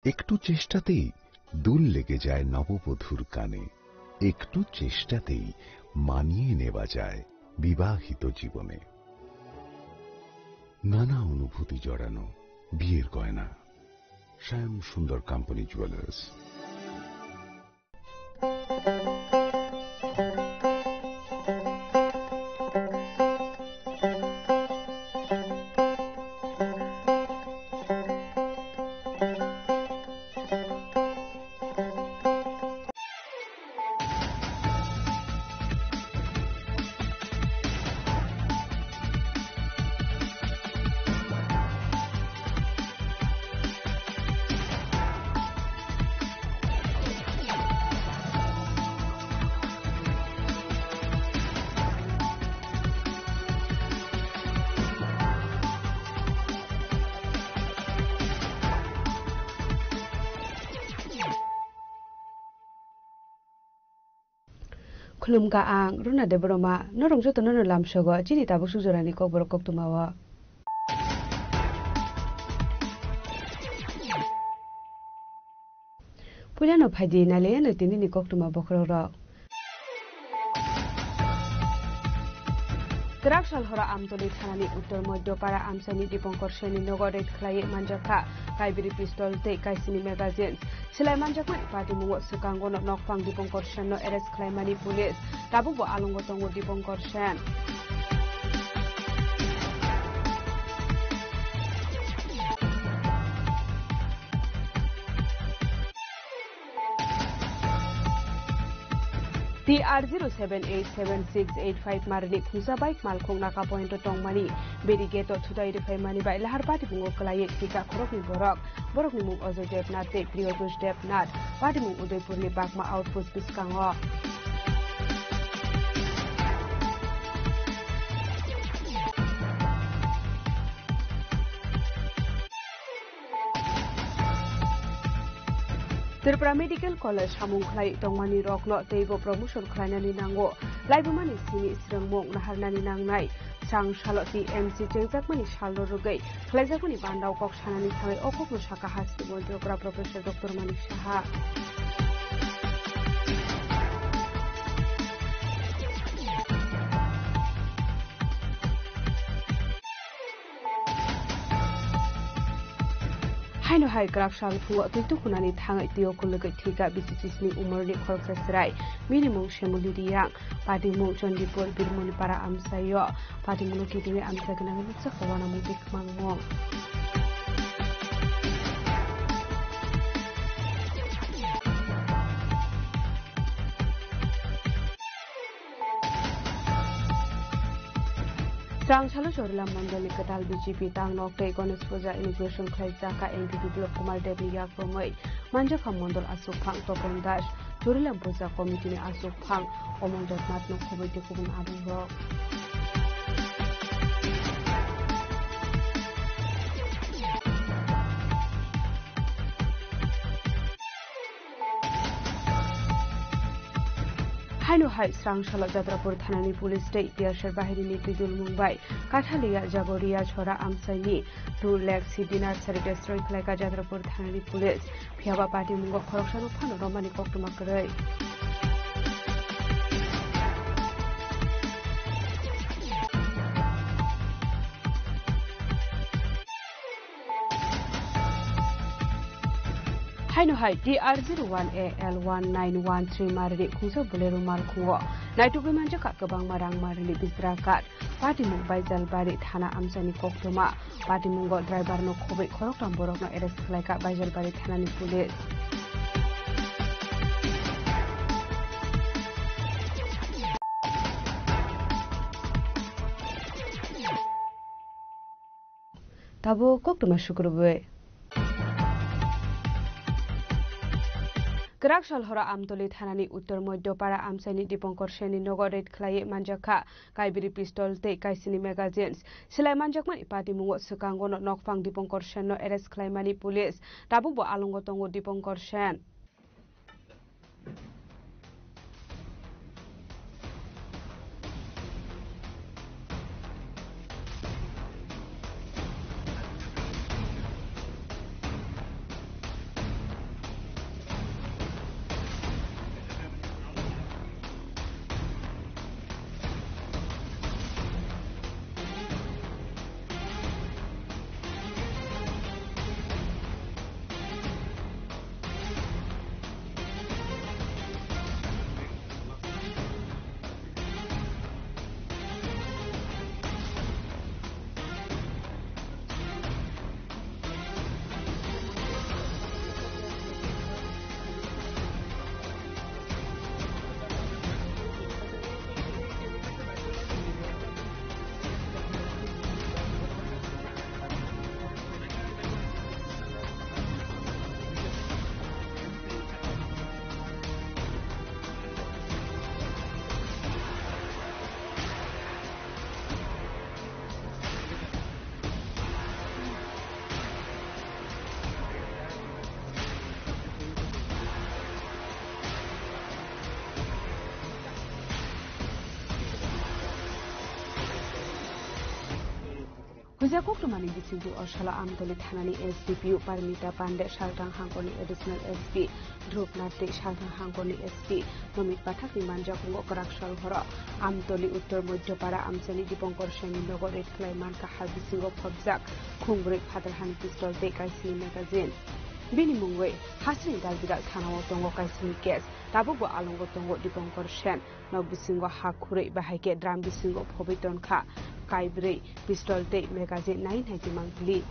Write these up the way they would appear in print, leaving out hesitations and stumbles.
একটু চেষ্টাতেই দুল লেগে যায় নববধূর কানে, একটু চেষ্টাতেই মানিয়ে নেওয়া যায় বিবাহিত জীবনে। নানা অনুভূতি জড়ানো বিয়ের গয়না। শ্যাম সুন্দর company jewellers. Khulumka ang runa de broma norong joto nono lamsogo chini tabu sujorani kok borok kok tumawa Pulano phaji nale no tinini kok tuma bokhro ro Krakshal hora amtoli thanani uttor moddopara amsani Dipankar Seni nogoret khlai manjaka kaibiri pistol te kaisini magazines Silai manjakmani party mungo sukango no nokpang Dipankar Sen no arrest khlai mani police tabubo alongo tongo Dipankar Sen TR0787685 marni khusa bike malkhong naka point tongmani berigate thudai rifai mani bai lahar party bungo klai thika khorok ni borok ni mung Ajay Devnath te Priyotosh Devnath party mung Udaipur ni bakma outpost biskango Tripura Medical College hamung khlai tongmani rokno teibo promotion khlainani nango laibumani sini srengmong naharnani nangnai sang shaloti MC chengjakmani shalro rugai khlaijakmani bandau kok sanani thangai okokno saka hasti monitora Professor Dr. Manik Saha Haino hai Krakshal phuwa tuitu khunani thangai tio kulugai thika BCCSni umorni khorksasrai minimum shemuliriang padimung Chandipur Birmunipara amsayo padimung kidini amsagna ngutsa khawana mudik mangmo Trangshalo Chorla Mandali Katal BJP Tang Nokte Ganesh Puja Immigration Khlaijaka MPP Blok Kumar Dev Yak Romai Manjakha Mandal Asuk Phang Topon Das Chorilam Puja Committee ni Asuk Phang Omong Jatmat no Khobai Kubun Adung Ro Haino hai Srangshala Jatrapur Thanani Police State Tiashar Bahiri ni Tijul Mumbai Kathalia Jagoria Chora Amsaini 2 lakh dinar sari destroy khlaika Jatrapur Thanani Police Phiaba Party Mungo Khoroksano Phano Romani Koktuma Krai Haino hai TR01AL1913 marri khungsa bolero malkhungo naitubi manjaka kabang marang marli bizrakat party mung Baijalbari thana amsani koktoma party mungo driver no khobai khoroktam borok no arrest khlaika Baijalbari thanani police tabo koktoma shukrube Krakshal hora amtoli thanani uttor moddopara amsani Dipankar Seni nogoret khlai manjakha kaibiri pistol te kaisini magazines silai manjakmani party mungo sukango no nokpang Dipankar Sen no arrest khlai mani police tabubo alongo tongo Dipankar Sen Huja Koktumani Bisindu Oshala Amdoli Thanani SDPU Paramita Pande Shaltang Hangkoni Additional SP Dhruv Nate Shaltang Hangkoni SP Nomit Pathakni Manjakungo Karakshal Hora Amdoli Uttor Mojjopara Amsani Dipankar Semi Nogor Red Klaiman Kahar Bisingo Phobjak Khungrei Phadarhani Pistol Te Kaisini Magazine Bini Mungwe Hasrin Dalbigal Thanawo Tongo Kaisini Case Tabugo Alongo Tongo Dipankar Shen Nog Bisingo Hakurei Bahaike Dram Bisingo Phobiton Kha Kaibrei Pistol Te Magazine 9 Haji Mangli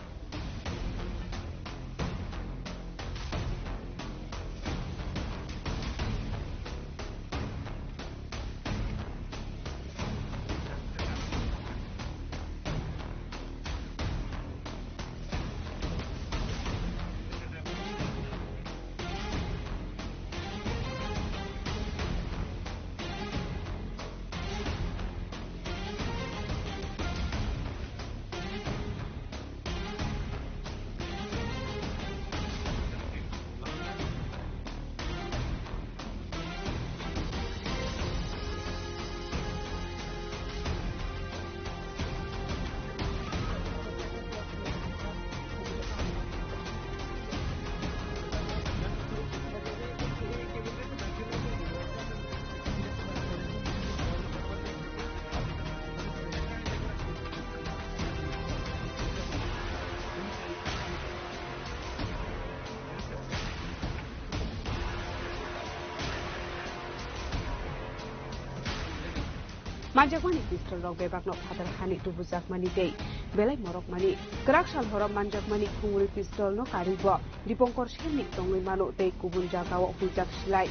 Manjakmani pistol rok bebakno Phadarhani Tubujakmani Dei Belai Morokmani Karakshal Hora Manjakmani Khungri pistol no Karibo Dipankar Shenni Tongui Mano Dei Kubun Jagao Hujak Silai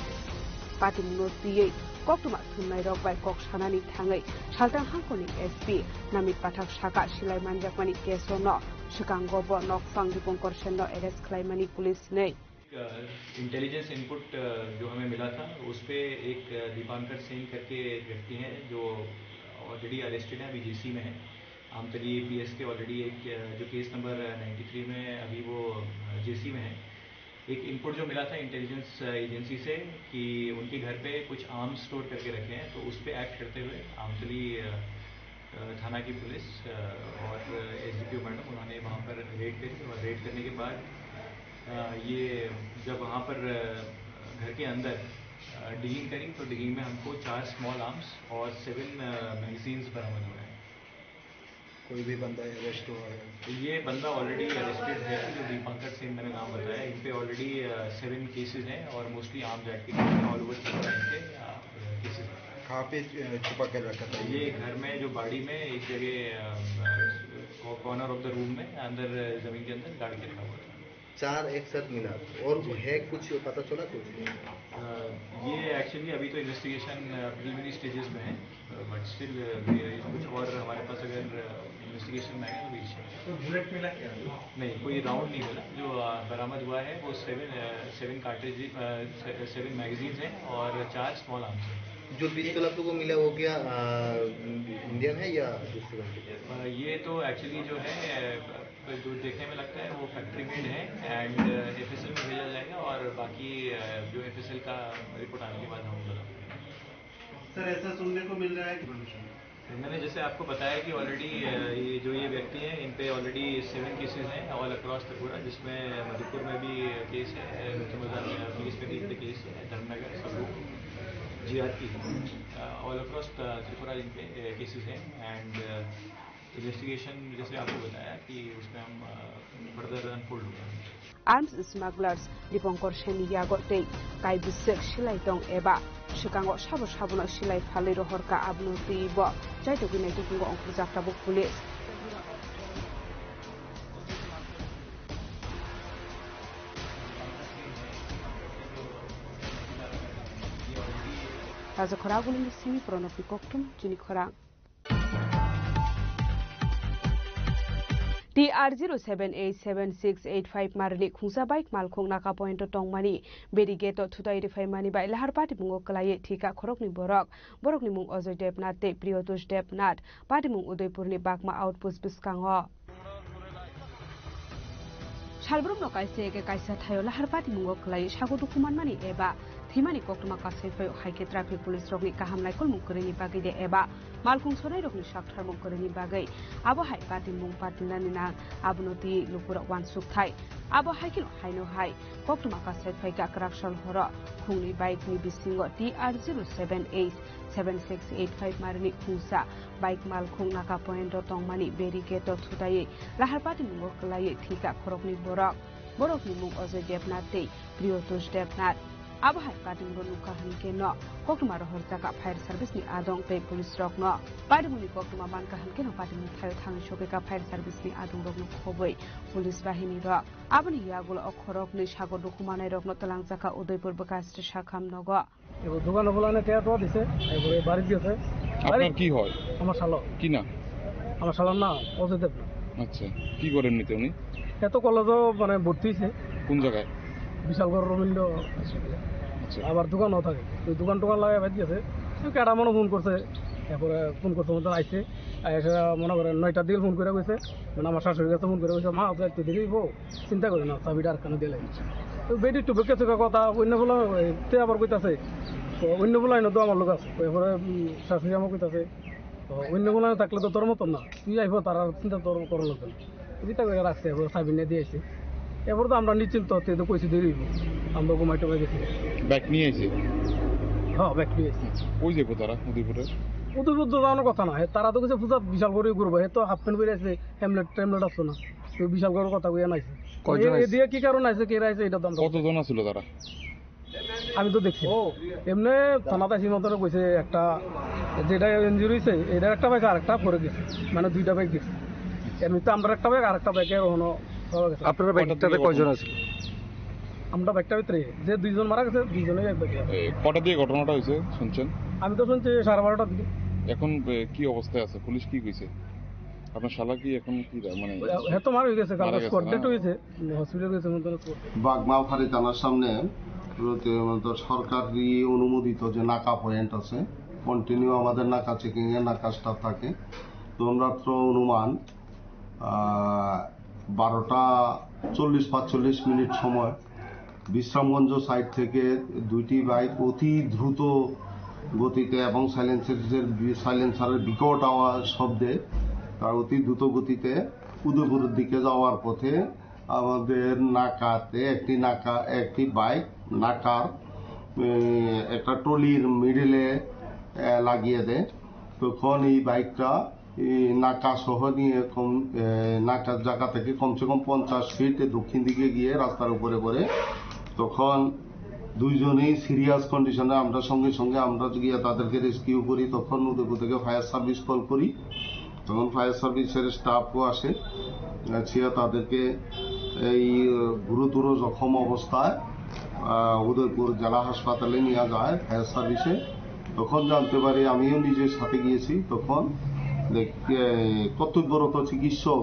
Patimno Tiye Koktuma Thumnai Rok Bai Kok Sanani Thangai Shaltang Hangkoni SP Namit Pathak Shaka Silai Manjakmani Kesono Shikangobo Nokfang Dipankar Shenno arrest Klaimani police nei intelligence input जो हमें मिला था उस पे एक दीपांकर सिंह करके एक व्यक्ति हैं जो ऑलरेडी अरेस्टेड है, अभी जेसी में है। आमतली एपीएस के ऑलरेडी एक जो केस नंबर 93 में अभी वो जेसी में है। एक इनपुट जो मिला था इंटेलिजेंस एजेंसी से कि उनके घर पे कुछ आर्म्स स्टोर करके रखे हैं, तो उस पर एक्ट करते हुए आमतली थाना की पुलिस और एसडीपीओ मैडम उन्होंने वहाँ पर रेड करी और रेड करने के बाद ये जब वहाँ पर घर के अंदर डिगिंग करी तो डिगिंग में हमको 4 स्मॉल आर्म्स और 7 मैगजीन्स बरामद हुए हैं। कोई भी बंदा अरेस्ट हुआ है? ये बंदा ऑलरेडी अरेस्टेड है, जो दीपांकर सिंह मैंने नाम बताया। इन पे ऑलरेडी 7 केसेस हैं और मोस्टली आर्म्स एक्ट के ऑल ओवर त्रिपुरा इनके केसेस हैं। कहाँ पे छुपा कर रखा था? ये घर में जो बाड़ी में एक जगह कॉर्नर ऑफ द रूम में अंदर जमीन के अंदर गाड़ के रखा हुआ था। 4 एक साथ मिला और है कुछ पता चला कुछ? ये एक्चुअली अभी तो इन्वेस्टिगेशन प्रिलिमिनरी स्टेजेस में है, बट स्टिल कुछ और हमारे पास अगर इन्वेस्टिगेशन में आएगा तो बुलेट मिला क्या? नहीं, कोई राउंड नहीं मिला। जो बरामद हुआ है वो 7 कार्ट्रिज 7 मैगजीन्स हैं और 4 स्मॉल आर्म्स हैं। जो पिस्तौल आपको मिला वो क्या इंडियन है या दूसरे कंट्री? ये तो एक्चुअली जो है जो देखने में लगता है वो फैक्ट्री मेड है एंड एफएसएल में भेजा जाएगा और बाकी जो एफएसएल का रिपोर्ट आने के बाद हम बता पाएंगे। सर ऐसा सुनने को मिल रहा है कि मैंने जैसे आपको बताया कि ऑलरेडी ये व्यक्ति हैं इन पे ऑलरेडी 7 केसेस हैं ऑल अक्रॉस त्रिपुरा, जिसमें मधुपुर में भी केस है, पुलिस पे भी केस है, Dharmanagar Sabroom GRP all across Tripura इन पे केसेस हैं एंड इन्वेस्टिगेशन जैसे आपको बताया कि उसमें हम फर्दर अनफोल्ड हो गए। Arms smugglers Dipankar Shenni Yago Dei Kaibisek Silai Dong Eba Shikango Sabo Sabono Silai Phali Rohorka Abnu Tibo Jaito Ginai Tukungo Ongkujaktabo Police Raja Khoragulin Sini Pronopi Koktum Jini Khorang TR078768 Marli Khungsa Bike Malkhong Naka Point Tongmani Berigate Tutai Refaimani by Laharpati Mungo Kalai Tika Korokni Borokni Mung Ozoy Debnat Te Priotush Debnat Patimung Udaipurni Bakma Outpost Biskango Shalbrum no kaise ke kaisa thayo Laharpati Mungo Kalai Shagotu Kumanmani Eba thimani koktuma kasai phai haike traffic police rokni kahamnai kolmung koreni bagai de eba malkung sonai rokni sakthar mung koreni bagai abo hai pati mung patinani na abnoti lupura wansuk thai abo haikino haino hai koktuma kasai phai ka corruption hora khungni bike ni bisingo TR078 7685 marni khungsa bike malkhung naka point tongmani barricade thudai lahar pati mung klai thika khorokni borokni mung Ajay Devnath tei Priyotosh Devnath abo hai pati mung nuka hanke no koktuma rohor jaka fire service ni adong tei police rok no pati muni koktuma banka hanke no pati mung thayo thang shoke ka fire service ni adong rok no khoboi police bahini rok aboni yagulo okhorok ni sago dokumanai rok no talang jaka Udaipur Bakastre Shakham nogo এবার দোকানে বলানে টেয়াটো দিছে এবারে বাড়ি দিয়েছে আপনার কি হয় আমার শালো কি না আমার শালোর না অজয় দেব আচ্ছা কি করেন নিতে উনি এত কলেজও মানে ভর্তি হয়েছে কোন জায়গায় বিশালগড় রবীন্দ্র আচ্ছা আবার দোকানও থাকে ওই দোকান টোকান লাগাই বাদ দিয়েছে কেটা মনে ফোন করছে এরপরে ফোন করতে মতো আইসে এসে মনে করেন 9টার দিকে ফোন করে গেছে মানে আমার শাশুড়ির কাছে ফোন করে গেছে মা একটু দেরি বউ চিন্তা করি না চাবিটা আর কেন দিলে তো বেডি একটু বেঁকে চোখা কথা অন্য বলে তে আবার কইতাছে তো অন্য বলাই না তো আমার লোক আছে এরপরে শাশুড়ি আমার কইতাছে তো অন্য বলাই থাকলে তো তোর মতন না তুই আইব তার চিন্তা তোর করার লোক না চিন্তা করে রাখছে এরপরে চাবি নিয়ে দিয়ে আসছে এরপরে তো আমরা নিশ্চিন্ত তুই তো কইছি দেরি আমরা ঘুমাই টুমাই গেছি ব্যাগ নিয়ে এসে হ্যাঁ ব্যাগ নিয়ে আসছি ওই যাবো তারা উদয়পুরে উদয়পুর তো যাওয়ানোর কথা না তারা তো কিছু পূজা বিশাল করে ঘুরবো হে তো হাফ প্যান্ট বেরিয়ে আছে ট্যামলেট আসতো না তো বিশাল করে কথা কইয়া নাইছে দিয়ে কি কারণ আছে কে রাইছে এটা তো কতজন ছিল তারা আমি তো দেখছি এমনি থানাতে আসি মতন কইছে একটা যেটা ইঞ্জুরি হয়েছে এটা একটা বাইক আরেকটা পরে গেছে মানে 2টা বাইক গেছে এমনিতে আমরা একটা বাইক আরেকটা বাইকের ওখানে আপনার বাইকটাতে কয়জন আছে আমরা বাইকটা ভিতরে যে 2জন মারা গেছে 2জনেই এক বাইকে কটা দিয়ে ঘটনাটা হয়েছে শুনছেন আমি তো শুনছি 12:30টার দিকে এখন কি অবস্থায় আছে পুলিশ কি কইছে আপনার শালা কি এখন কি মানে হ্যাঁ তো মারা হয়ে গেছে কালকে স্পট ডেট হয়েছে হসপিটালে গেছে মতন বাগমালখালী থানার সামনে সরকারি অনুমোদিত যে নাকা পয়েন্ট আছে কন্টিনিউ আমাদের নাকা চেকিং এর নাকা স্টাফ থাকে রাত্র অনুমান 12:40-45 সময় বিশ্রামগঞ্জ সাইড থেকে 2টি বাইক অতি দ্রুত গতিতে এবং সাইলেন্সারের বিকট আওয়াজ শব্দে তার অতি দ্রুত গতিতে উদয়পুরের দিকে যাওয়ার পথে আমাদের নাকাতে একটি বাইক নাকার একটা ট্রলির মিডলে লাগিয়ে দেয় তখন এই বাইকটা নাকা সহ নিয়ে নাকার জায়গা থেকে কমসে কম 50 ফিট দক্ষিণ দিকে গিয়ে রাস্তার উপরে পড়ে তখন 2জনেই সিরিয়াস কন্ডিশনে আমরা সঙ্গে সঙ্গে আমরা গিয়ে তাদেরকে রেস্কিউ করি তখন উদয়পুর থেকে ফায়ার সার্ভিস কল করি তখন ফায়ার সার্ভিসের স্টাফও আসে তাদেরকে এই গুরুতর জখম অবস্থায় উদয়পুর জেলা হাসপাতালে নিয়ে যায় ফায়ার সার্ভিসে তখন জানতে পারি আমিও নিজের সাথে গিয়েছি তখন কর্তব্যরত চিকিৎসক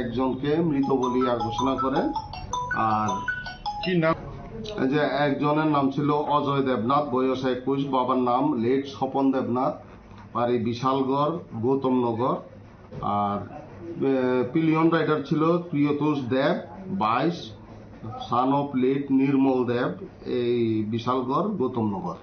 একজনকে মৃত বলিয়া ঘোষণা করেন আর কি নাম যে একজনের নাম ছিল অজয় দেবনাথ বয়স 21 বাবার নাম লেট স্বপন দেবনাথ বাড়ি বিশালগড় গৌতমনগর আর পিলিয়ন রাইডার ছিল প্রিয়তোষ দেব 22 সান অফ লেট নির্মল দেব এই Bishalgarh গৌতমনগর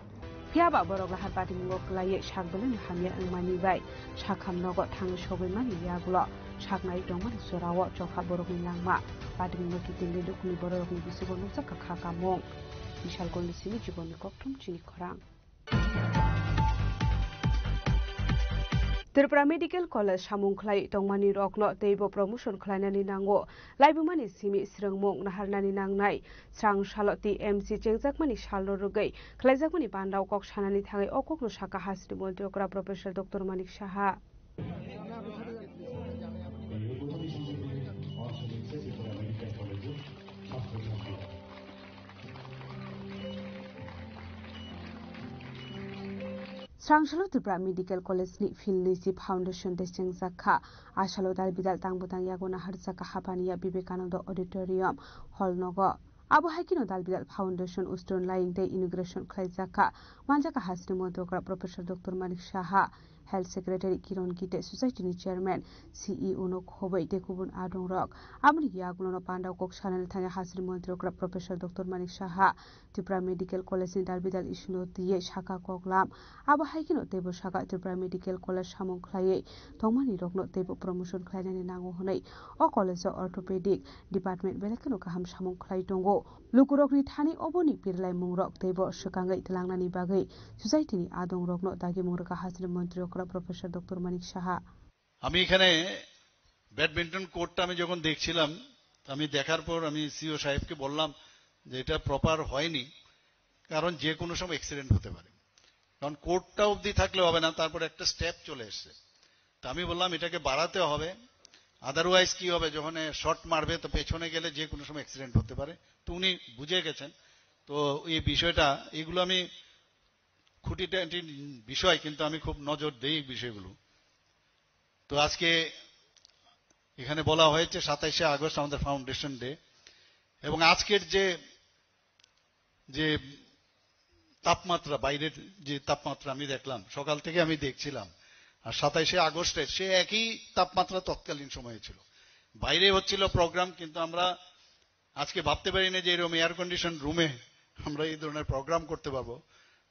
Piaba borok lahar pati mungok laye sakbelen hamya angmani bai sakham nogo thang sobai mani yagulo saknai dongmani sorawo chokha borok ni langma pati mungok kitinde dukuni borok ni bisigo nuksa kakha mong bishal golni sini jiboni koktum chini khorang Tripura Medical College samungkhlai tongmani rokno teibo promotion khlainani nango laibumani simi srengmong naharnani nangnai sang saloti MC chengjakmani salno rugai khlaijakmani bandau kok sanani thangai okokno saka hasri moldokra Professor Dr. Manik Saha Srangsalo Tripura Medical College ni Philisi Foundation Deseng Zakha Asalo Dal Bidal Tangbutang Yagona Harzaka Hapania Vivekananda Auditorium Hall Nogo Abu Hakino Dal Bidal Foundation Ustron Lying Day Inauguration Klai Zakha Manjaka Hasri Modokra Professor Dr. Manik Saha health secretary Kiran Gitte सोसाइटिनि chairman CEO नो खबै तेकुबुन आदं रक आमनि यागुलो पांडाव कक सानल थांगा हासिर मंत्री ओकरा professor doctor Manik Saha Tripura medical college नि दालबिदाल इशुनो तिये शाखा कगलाम आबो हाइकिनो तेबो शाखा त्रिपुरा मेडिकल कॉलेज सामुं खलायै तंमानि रकनो तेबो प्रमोशन खलायनानै नांगौ हनै अ कॉलेज ऑर्थोपेडिक डिपार्टमेंट बेलेकनो गाहाम सामुं खलाय दंगो लुकुरकनि थानि अबनि पिरलाय मुंरक तेबो सकांगै तलांनानि बागै सोसाइटिनि आदं रकनो दागि मुंरका हासिर मंत्री ओकरा प्रोफेसर डॉक्टर मानिक साहा আমি এখানে ব্যাডমিন্টন কোর্টটা আমি যখন দেখছিলাম আমি দেখার পর আমি সিও সাহেবকে বললাম যে এটা প্রপার হয়নি কারণ যে কোনো সময় অ্যাক্সিডেন্ট হতে পারে কারণ কোর্টটা অবধি থাকলে হবে না তারপর একটা স্টেপ চলে এসেছে তো আমি বললাম এটাকে বাড়াতে হবে আদারওয়াইজ কি হবে যখন শট মারবে তো পেছনে গেলে যে কোনো সময় অ্যাক্সিডেন্ট হতে পারে তো উনি বুঝে গেছেন তো এই বিষয়টা এগুলো আমি খুঁটিনাটি বিষয় কিন্তু আমি খুব নজর দেই এই বিষয়গুলো তো আজকে এখানে বলা হয়েছে 27শে আগস্ট আমাদের ফাউন্ডেশন ডে এবং আজকের যে তাপমাত্রা বাইরের যে তাপমাত্রা আমি দেখলাম সকাল থেকে আমি দেখছিলাম আর 27শে আগস্টের সে একই তাপমাত্রা তৎকালীন সময়ে ছিল বাইরে হচ্ছিল প্রোগ্রাম কিন্তু আমরা আজকে ভাবতে পারি না যে এরকম এয়ার কন্ডিশন রুমে আমরা এই ধরনের প্রোগ্রাম করতে পারবো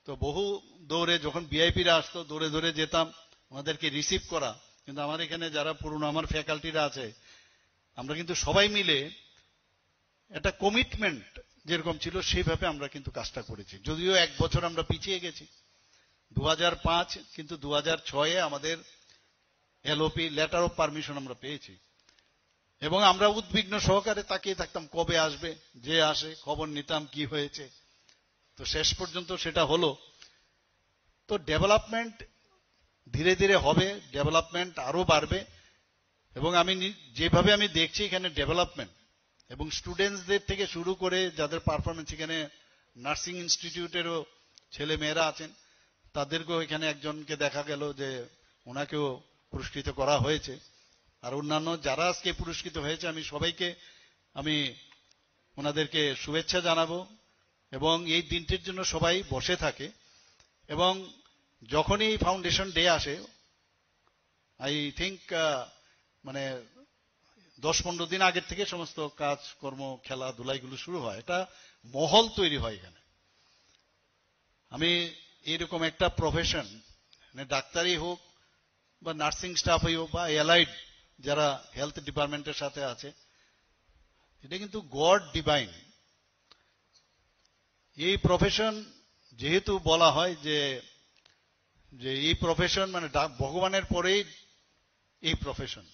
তো বহু দৌড়ে যখন ভিআইপিরা আসতো দৌড়ে দৌড়ে যেতাম ওনাদেরকে রিসিভ করা কিন্তু আমার এখানে যারা পুরনো আমার ফ্যাকাল্টিরা আছে আমরা কিন্তু সবাই মিলে একটা কমিটমেন্ট যেরকম ছিল সেইভাবে আমরা কিন্তু কাজটা করেছি যদিও এক বছর আমরা পিছিয়ে গেছি 2005 কিন্তু 2006 আমাদের এলওপি লেটার অফ পারমিশন আমরা পেয়েছি এবং আমরা উদ্বিগ্ন সহকারে তাকিয়ে থাকতাম কবে আসবে যে আসে খবর নিতাম কি হয়েছে তো শেষ পর্যন্ত সেটা হলো তো ডেভেলপমেন্ট ধীরে ধীরে হবে ডেভেলপমেন্ট আরো বাড়বে এবং আমি যেভাবে আমি দেখছি এখানে ডেভেলপমেন্ট এবং স্টুডেন্টসদের থেকে শুরু করে যাদের পারফরমেন্স এখানে নার্সিং ইনস্টিটিউটেরও ছেলে মেয়েরা আছেন তাদেরকেও এখানে একজনকে দেখা গেল যে ওনাকেও পুরস্কৃত করা হয়েছে আর অন্যান্য যারা আজকে পুরস্কৃত হয়েছে আমি সবাইকে আমি ওনাদেরকে শুভেচ্ছা জানাবো এবং এই দিনটির জন্য সবাই বসে থাকে এবং যখনই ফাউন্ডেশন ডে আসে আই থিঙ্ক মানে 10-15 দিন আগের থেকে সমস্ত কাজকর্ম খেলাধুলাইগুলো শুরু হয় এটা মহল তৈরি হয় এখানে আমি এরকম একটা প্রফেশন মানে ডাক্তারই হোক বা নার্সিং স্টাফই হোক বা এলাইড যারা হেলথ ডিপার্টমেন্টের সাথে আছে এটা কিন্তু গড ডিভাইন এই প্রফেশন যেহেতু বলা হয় যে এই প্রফেশন মানে ভগবানের পরেই এই প্রফেশন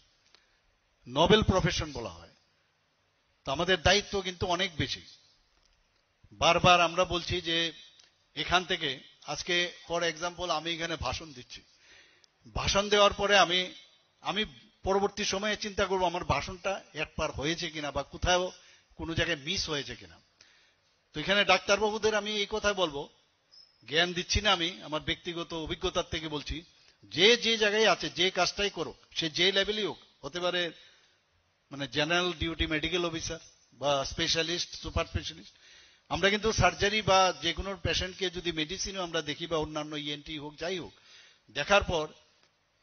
নোবেল প্রফেশন বলা হয় তো আমাদের দায়িত্ব কিন্তু অনেক বেশি বারবার আমরা বলছি যে এখান থেকে আজকে ফর এক্সাম্পল আমি এখানে ভাষণ দিচ্ছি ভাষণ দেওয়ার পরে আমি পরবর্তী সময়ে চিন্তা করব আমার ভাষণটা একবার হয়েছে কিনা বা কোথাও কোনো জায়গায় মিস হয়েছে কিনা তো এখানে ডাক্তারবাবুদের আমি এই কথাই বলবো জ্ঞান দিচ্ছি না আমি আমার ব্যক্তিগত অভিজ্ঞতার থেকে বলছি যে জায়গায় আছে যে কাজটাই করো সে যে লেভেলই হোক হতে পারে মানে জেনারেল ডিউটি মেডিকেল অফিসার বা স্পেশালিস্ট সুপার স্পেশালিস্ট আমরা কিন্তু সার্জারি বা যে কোনো পেশেন্টকে যদি মেডিসিনও আমরা দেখি বা অন্যান্য ইএনটি হোক যাই হোক দেখার পর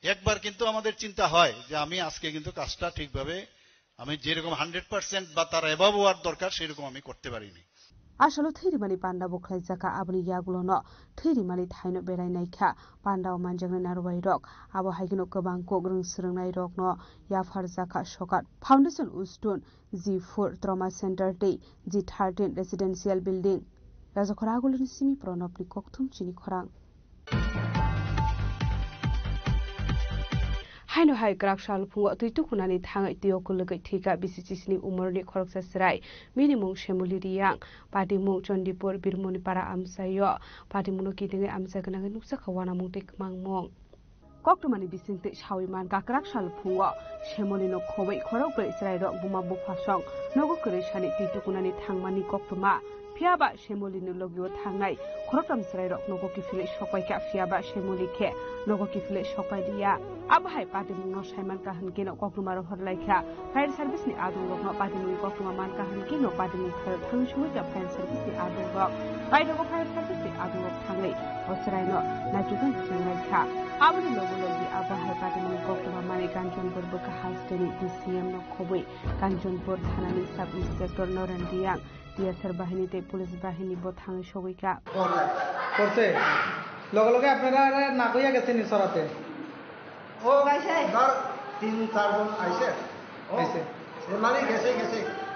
একবার কিন্তু আমাদের চিন্তা হয় যে আমি আজকে কিন্তু কাজটা ঠিকভাবে আমি যেরকম 100% বা তার এভাব হওয়ার দরকার সেরকম আমি করতে পারিনি आसलो थैरिमानि पान्डा बखलाय जाका आबनि यागुलोनो थैरिमानि थाइनो बेरायनायखा पान्डाव मानजांनाय नारवाय रक आबो हाइगिनो गोबां कोग्रों स्रोंनाय रकनो याफार जाका सकात फाउंडेशन उस्टुन G4 ट्रमा सेंटर टे G13 रेसिडेंशियल बिल्डिंग राजखरा आगुलोनि सिमी प्रणबनि कक्थुम चिनि खरां हाइनो हाइ ग्राफ सालफुंग तुइतुकुनानि थाङै तियकुलगै थिका बिसिसिसनि उमरनि खरकसा सराय मिनिमुं शेमुलि रियां पाटिमुं चंडीपुर बिरमुनिपारा आमसायो पाटिमुनो किदिङै आमसागनाङै नुक्सा खवाना मुंते मांमं कक्टमानि बिसिंते साविमान गाक्राक सालफुंग शेमुलिनो खबै खरकब्रै सराय रक बुमा बुफासं नगो करेसानि तियतुकुनानि थांमानि कक्टमा फियाबा शेमुलिनो लगियो थांनाय खरकम सराय रक नगो किफिले सकायका फियाबा शेमुलिखे नगो किफिले सकायदिया आबहाय पाटिमुनो साइमान काहनकेनो कक्टमारो हरलायखा फायर सार्भिसनि आदुंगनो पाटिमुनि कक्टमा मान काहनकेनो पाटिमुनि थांसुजा फायर सार्भिसनि आदुंगक बायथागो फायर सार्भिस आदुक थांगै असरायनो नाइट्रोजन जेंनायखा आबनि लोगो-लोगि आबहावा पार्टीनि गक्तबा माने कांचनपुर बकाहास्टेनि DCM नो खबै कांचनपुर थानानि सब इन्सपेक्टर नरेन दियां DSR বাহিনী তে পুলিশ বাহিনী বথাঙে সগৈকা করছে লগে লগে আপনারা না কইয়া গেছেন সরাতে ও গাইছে ধর 3-4 জন আইছে আইছে মানে গেছে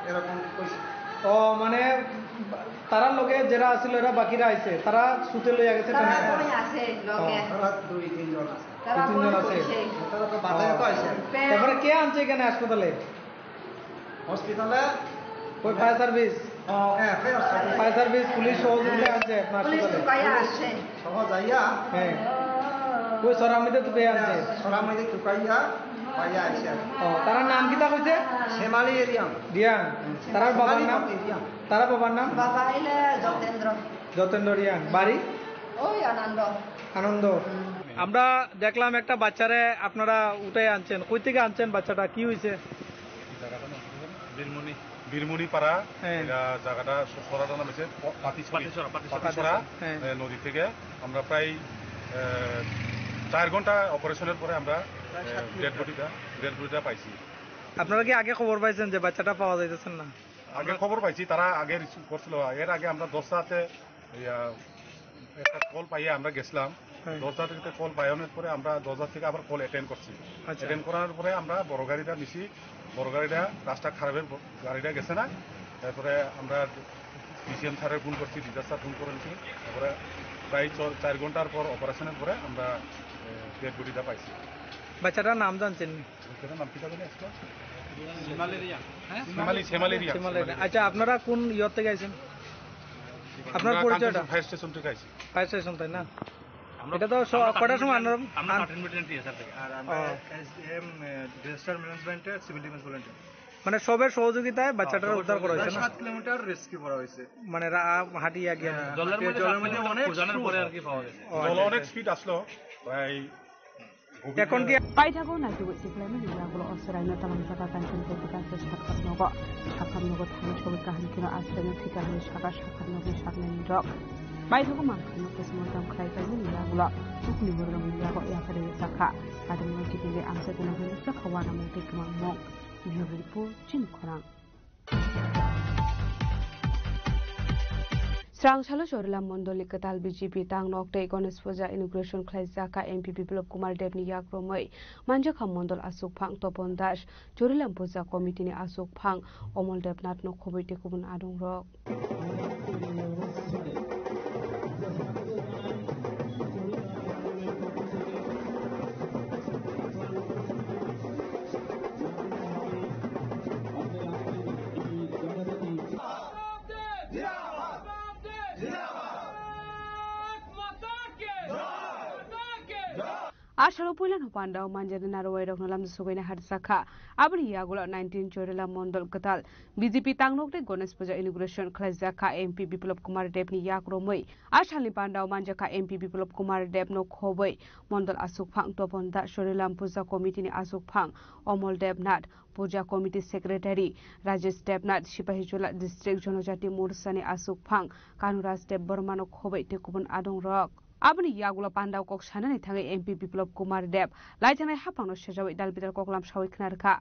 এরকম কইছে ও মানে তারা লগে যারা আছিল এরা বাকিরা আইছে তারা সুতে লইয়া গেছে তারা কই আছে লগে তারা 2-3 জন আছে তারা 2-3 জন আছে তারা তো বাজারে তো আইছে তারপরে কে আনছে এখানে হাসপাতালে ওই fire service fire service police সহযোগিতা আছে আপনার হাসপাতালে পাইয়া আসে সহজ আইয়া হ্যাঁ ওই সরামিতে তো পেয়ে আছে সরামিতে টুকাইয়া পাইয়া আসে তার নাম কি তা কইছে শ্যামালি রিয়াং তার বাবার নাম বাবা ইলে যতেন্দ্র রিয়াং বাড়ি ওই আনন্দ আমরা দেখলাম একটা বাচ্চারে আপনারা উঠে আনছেন কই থেকে আনছেন বাচ্চাটা কি হয়েছে বীরমণি পাড়া জায়গাটা সরাটা নাম হচ্ছে পাতিছড়া নদী থেকে আমরা প্রায় 4 ঘন্টা অপারেশনের পরে আমরা ডেড বডিটা পাইছি। আপনারা কি আগে খবর পাইছেন যে বাচ্চাটা পাওয়া যাইতেছেন না? আগে খবর পাইছি, তারা আগে রিসিভ করছিল। এর আগে আমরা 10টাতে একটা কল পাইয়ে আমরা গেছিলাম। 10টা থেকে কল পাইনের পরে আমরা 10টা থেকে আবার কল অ্যাটেন্ড করছি। অ্যাটেন্ড করার পরে আমরা বড় গাড়িটা নিছি। বড় গাড়িটা রাস্তা খারাপের গাড়িটা গেছে না, তারপরে আমরা DCM স্যারের ফোন করছি, ডিজার স্যার ফোন করেছি। তারপরে প্রায় 4 ঘন্টার পর অপারেশনের পরে আমরা ডেড বডিটা পাইছি। বাচ্চাটার নাম জানছেন? বাচ্চাটার নাম কি জানেন? আচ্ছা, আপনারা কোন ইয়র থেকে আইছেন? আপনার পরিচয়টা? ফায়ার স্টেশন থেকে আইছি। ফায়ার স্টেশন, তাই না? এটা তো কটার সময় আমরা ডিজাস্টার ম্যানেজমেন্টের সিভিল ডিফেন্স ভলান্টিয়ার, মানে সবের সহযোগিতায় বাচ্চাটার উদ্ধার করা হয়েছে। 7 কিলোমিটার রেস্কিউ করা হয়েছে, মানে হাঁটিয়া গিয়ে জলের মধ্যে অনেক জানার পরে আর কি পাওয়া গেছে। জল অনেক স্পিড আসলো প্রায়। এখন কি পাইথাগো নাইটুগো সিপ্লাইমেন ইয়াগুলো অসরাইনো তামাং জায়গা কাঞ্চনপুর বিকাশে সাক্ষাৎনগো থানা ছবি কাহিনীকিনো আশ্রয়নো ঠিকাহানি সাক্ষাৎনগো সাকনাইনি রক পাইথাগো মাংখানো কেসমরদাম খাইপাইমেন ইয়াগুলো উকনি বরগাম ইয়াগো ইয়াফারে সাখা কাদমনো টিকিলে আমসাকুনা হইনসা খাওয়ানা মতে কুমাং Mong বিহরিপু চিনখরাং Srangshalo Chorilam Mondoli Katal BJP Tang Nokte Gণেশ Puja Inauguration Khlaijaka MP Biplop Kumar Dev ni yakromoi Manjakha Mondol Asuk Phang Topon Das Chorilam Puja Committee ni Asuk Phang Omol Devnath no khoboi te kubun adung rok Ashalo Pulan Panda Manjan Naraway Rognalam Sugana Hadsaka Abri Yagula 19 Chorilam Mondol Katal BJP Tangnokte Gণেশ Puja Inauguration Khlaijaka MP Biplop Kumar Dev ni yakromoi Ashali Panda Manjaka MP Biplop Kumar Dev no khoboi Mondol Asuk Phang Topon Da Chorilam Puja Committee ni Asuk Phang Omol Devnath Puja Committee Secretary Rajesh Devnath Sipahijola District Jonojati Morcha ni Asuk Phang Kanuraj Dev Burma no khoboi te kubun adung rok Abni Yagula Panda Kok Shanani Tangi MP Biplop Kumar Dev Laitana Hapano Shajawi Dalbitar Koklam Shawik Narka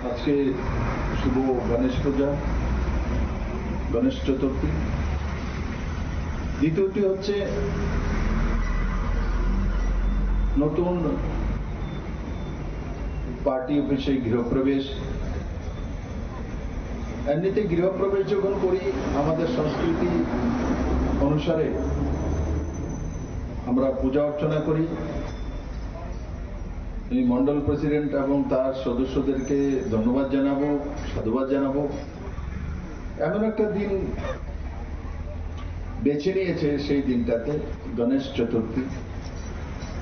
আজকে শুভ গণেশ পূজা, গণেশ চতুর্থী। দ্বিতীয়টি হচ্ছে নতুন party অফিসে গৃহপ্রবেশ। এমনিতে গৃহপ্রবেশ যখন করি আমাদের সংস্কৃতি অনুসারে আমরা পূজা অর্চনা করি। আমি মন্ডল প্রেসিডেন্ট এবং তার সদস্যদেরকে ধন্যবাদ জানাবো, সাধুবাদ জানাবো। এমন একটা দিন বেছে নিয়েছে, সেই দিনটাতে গণেশ চতুর্থী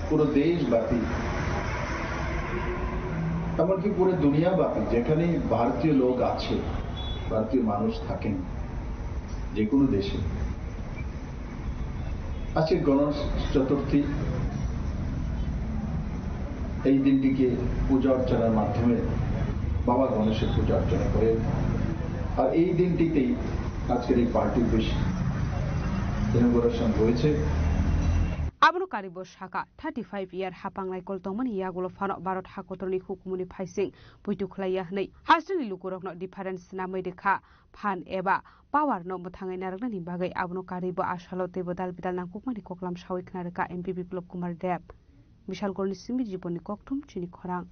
পুরো দেশব্যাপী, এমনকি পুরো দুনিয়াব্যাপী যেখানে ভারতীয় লোক আছে, ভারতীয় মানুষ থাকেন যে কোনো দেশে, আজকে গণেশ চতুর্থী। এই দিনটিকে পূজা অর্চনার মাধ্যমে বাবা গণেশের পূজা অর্চনা করে। আর এই দিনটিতেই আজকের এই পার্টি অফিস ইনগুরেশন হয়েছে। Abno karibo shaka 35 year hapanglai kol tongmani yagulo fano barot hakotorni hukumuni phaising puitu khlaiya hnei hasni lukurokno difference namai dekha phan eba power no buthangai narakna ni bagai abno karibo ashalo tebo dal bidal nangkukmani koklam sawi knaraka MP Biplop Kumar Deb Bishal Gorni Simi Jiboni Koktum Chini Khorang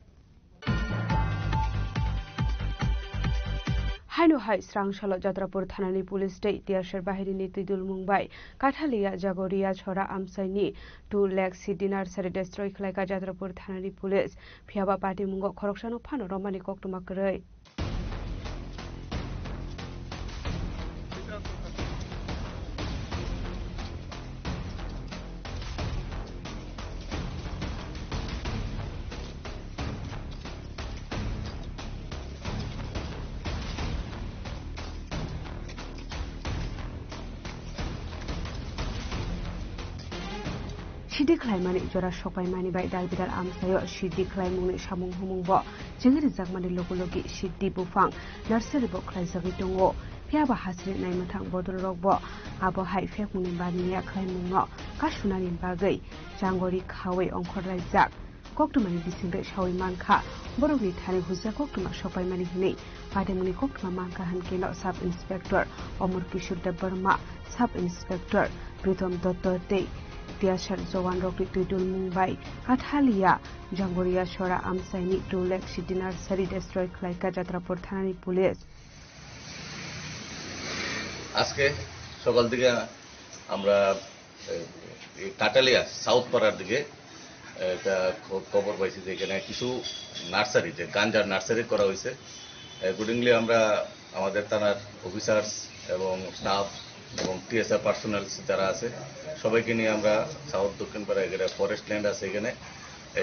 Haino hai Srangshalo Jatrapur Thanani Police State Tiasher Bahiri Nitidul Mumbai Kathalia Jagoria Chora Amsaini 2 lakh city nursery destroy Khlaika Jatrapur Thanani Police Phiaba Party Mungo Khoroksano Phano Romani Koktumakrei Shidi Klaimani Jora Shopai Mani by Dalbidal Amsayo, Shidi Klaimuni Shamung Humungbo, Jingri Zakmani Logologi, Shidi Bufang, Nursery Book Klaisavitungo, Piaba Hasri Naimatang Bodol Rogbo, Abo Hai Fekuni Bania Klaimungo, Kashunanin Bagay, Jangori Kawe Onkor Zak, Koktumani Disingre Shawi Manka, Boroni Tani Huza Koktuma Shopai Mani Hini, Pademuni Koktuma Manka Hankino Sub Inspector, Omurkishur de Burma, Sub Inspector, Pritom Dottote. Tiasher Zowan Rokli Tudul Mumbai, Kathalia, Jangoria Shora Amsaini, 2 lakh city nursery destroy Klaika Jatrapur Thanani Police. আজকে সকাল থেকে আমরা Kathalia south পাড়ার দিকে একটা খবর পাইছি যে এখানে কিছু নার্সারি যে গাঞ্জার নার্সারি করা হয়েছে অ্যাকর্ডিংলি আমরা আমাদের থানার অফিসার্স এবং স্টাফ এবং টিএসআর পার্সোনাল যারা আছে সবাইকে নিয়ে আমরা সাউথ দক্ষিণ পাড়া এখানে ফরেস্ট ল্যান্ড আছে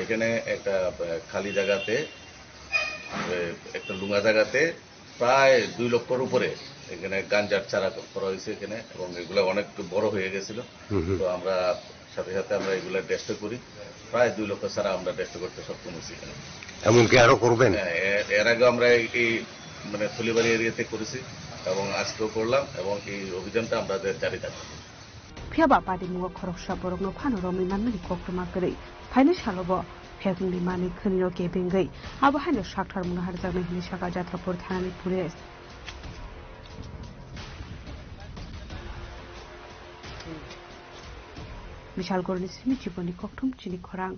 এখানে একটা খালি জায়গাতে একটা লুঙ্গা জায়গাতে প্রায় 2 লক্ষর উপরে এখানে গাঞ্জার চারা করা হয়েছে এখানে এবং এগুলো অনেক বড় হয়ে গেছিল তো আমরা সাথে সাথে আমরা এগুলো টেস্ট করি প্রায় 2 লক্ষ চারা আমরা টেস্ট করতে সক্ষম হয়েছি এখানে এমনকি আরো করবেন এর আগে আমরা এই মানে থলিবাড়ি এরিয়াতে করেছি এবং আজকেও করলাম এবং এই অভিযানটা আমাদের জারি থাকবে Phiaba Party Mungo Khoroksha Borogno Phano Romi Manmani Koktumakrei Phaini Shalobo Phekni Mani Khuniro Kebengai Abo Haino Shakthar Munahar Jagme Hini Shaka Jatrapur Thanani Police Bishal Gorni Simi Jiboni Koktum Chini Khorang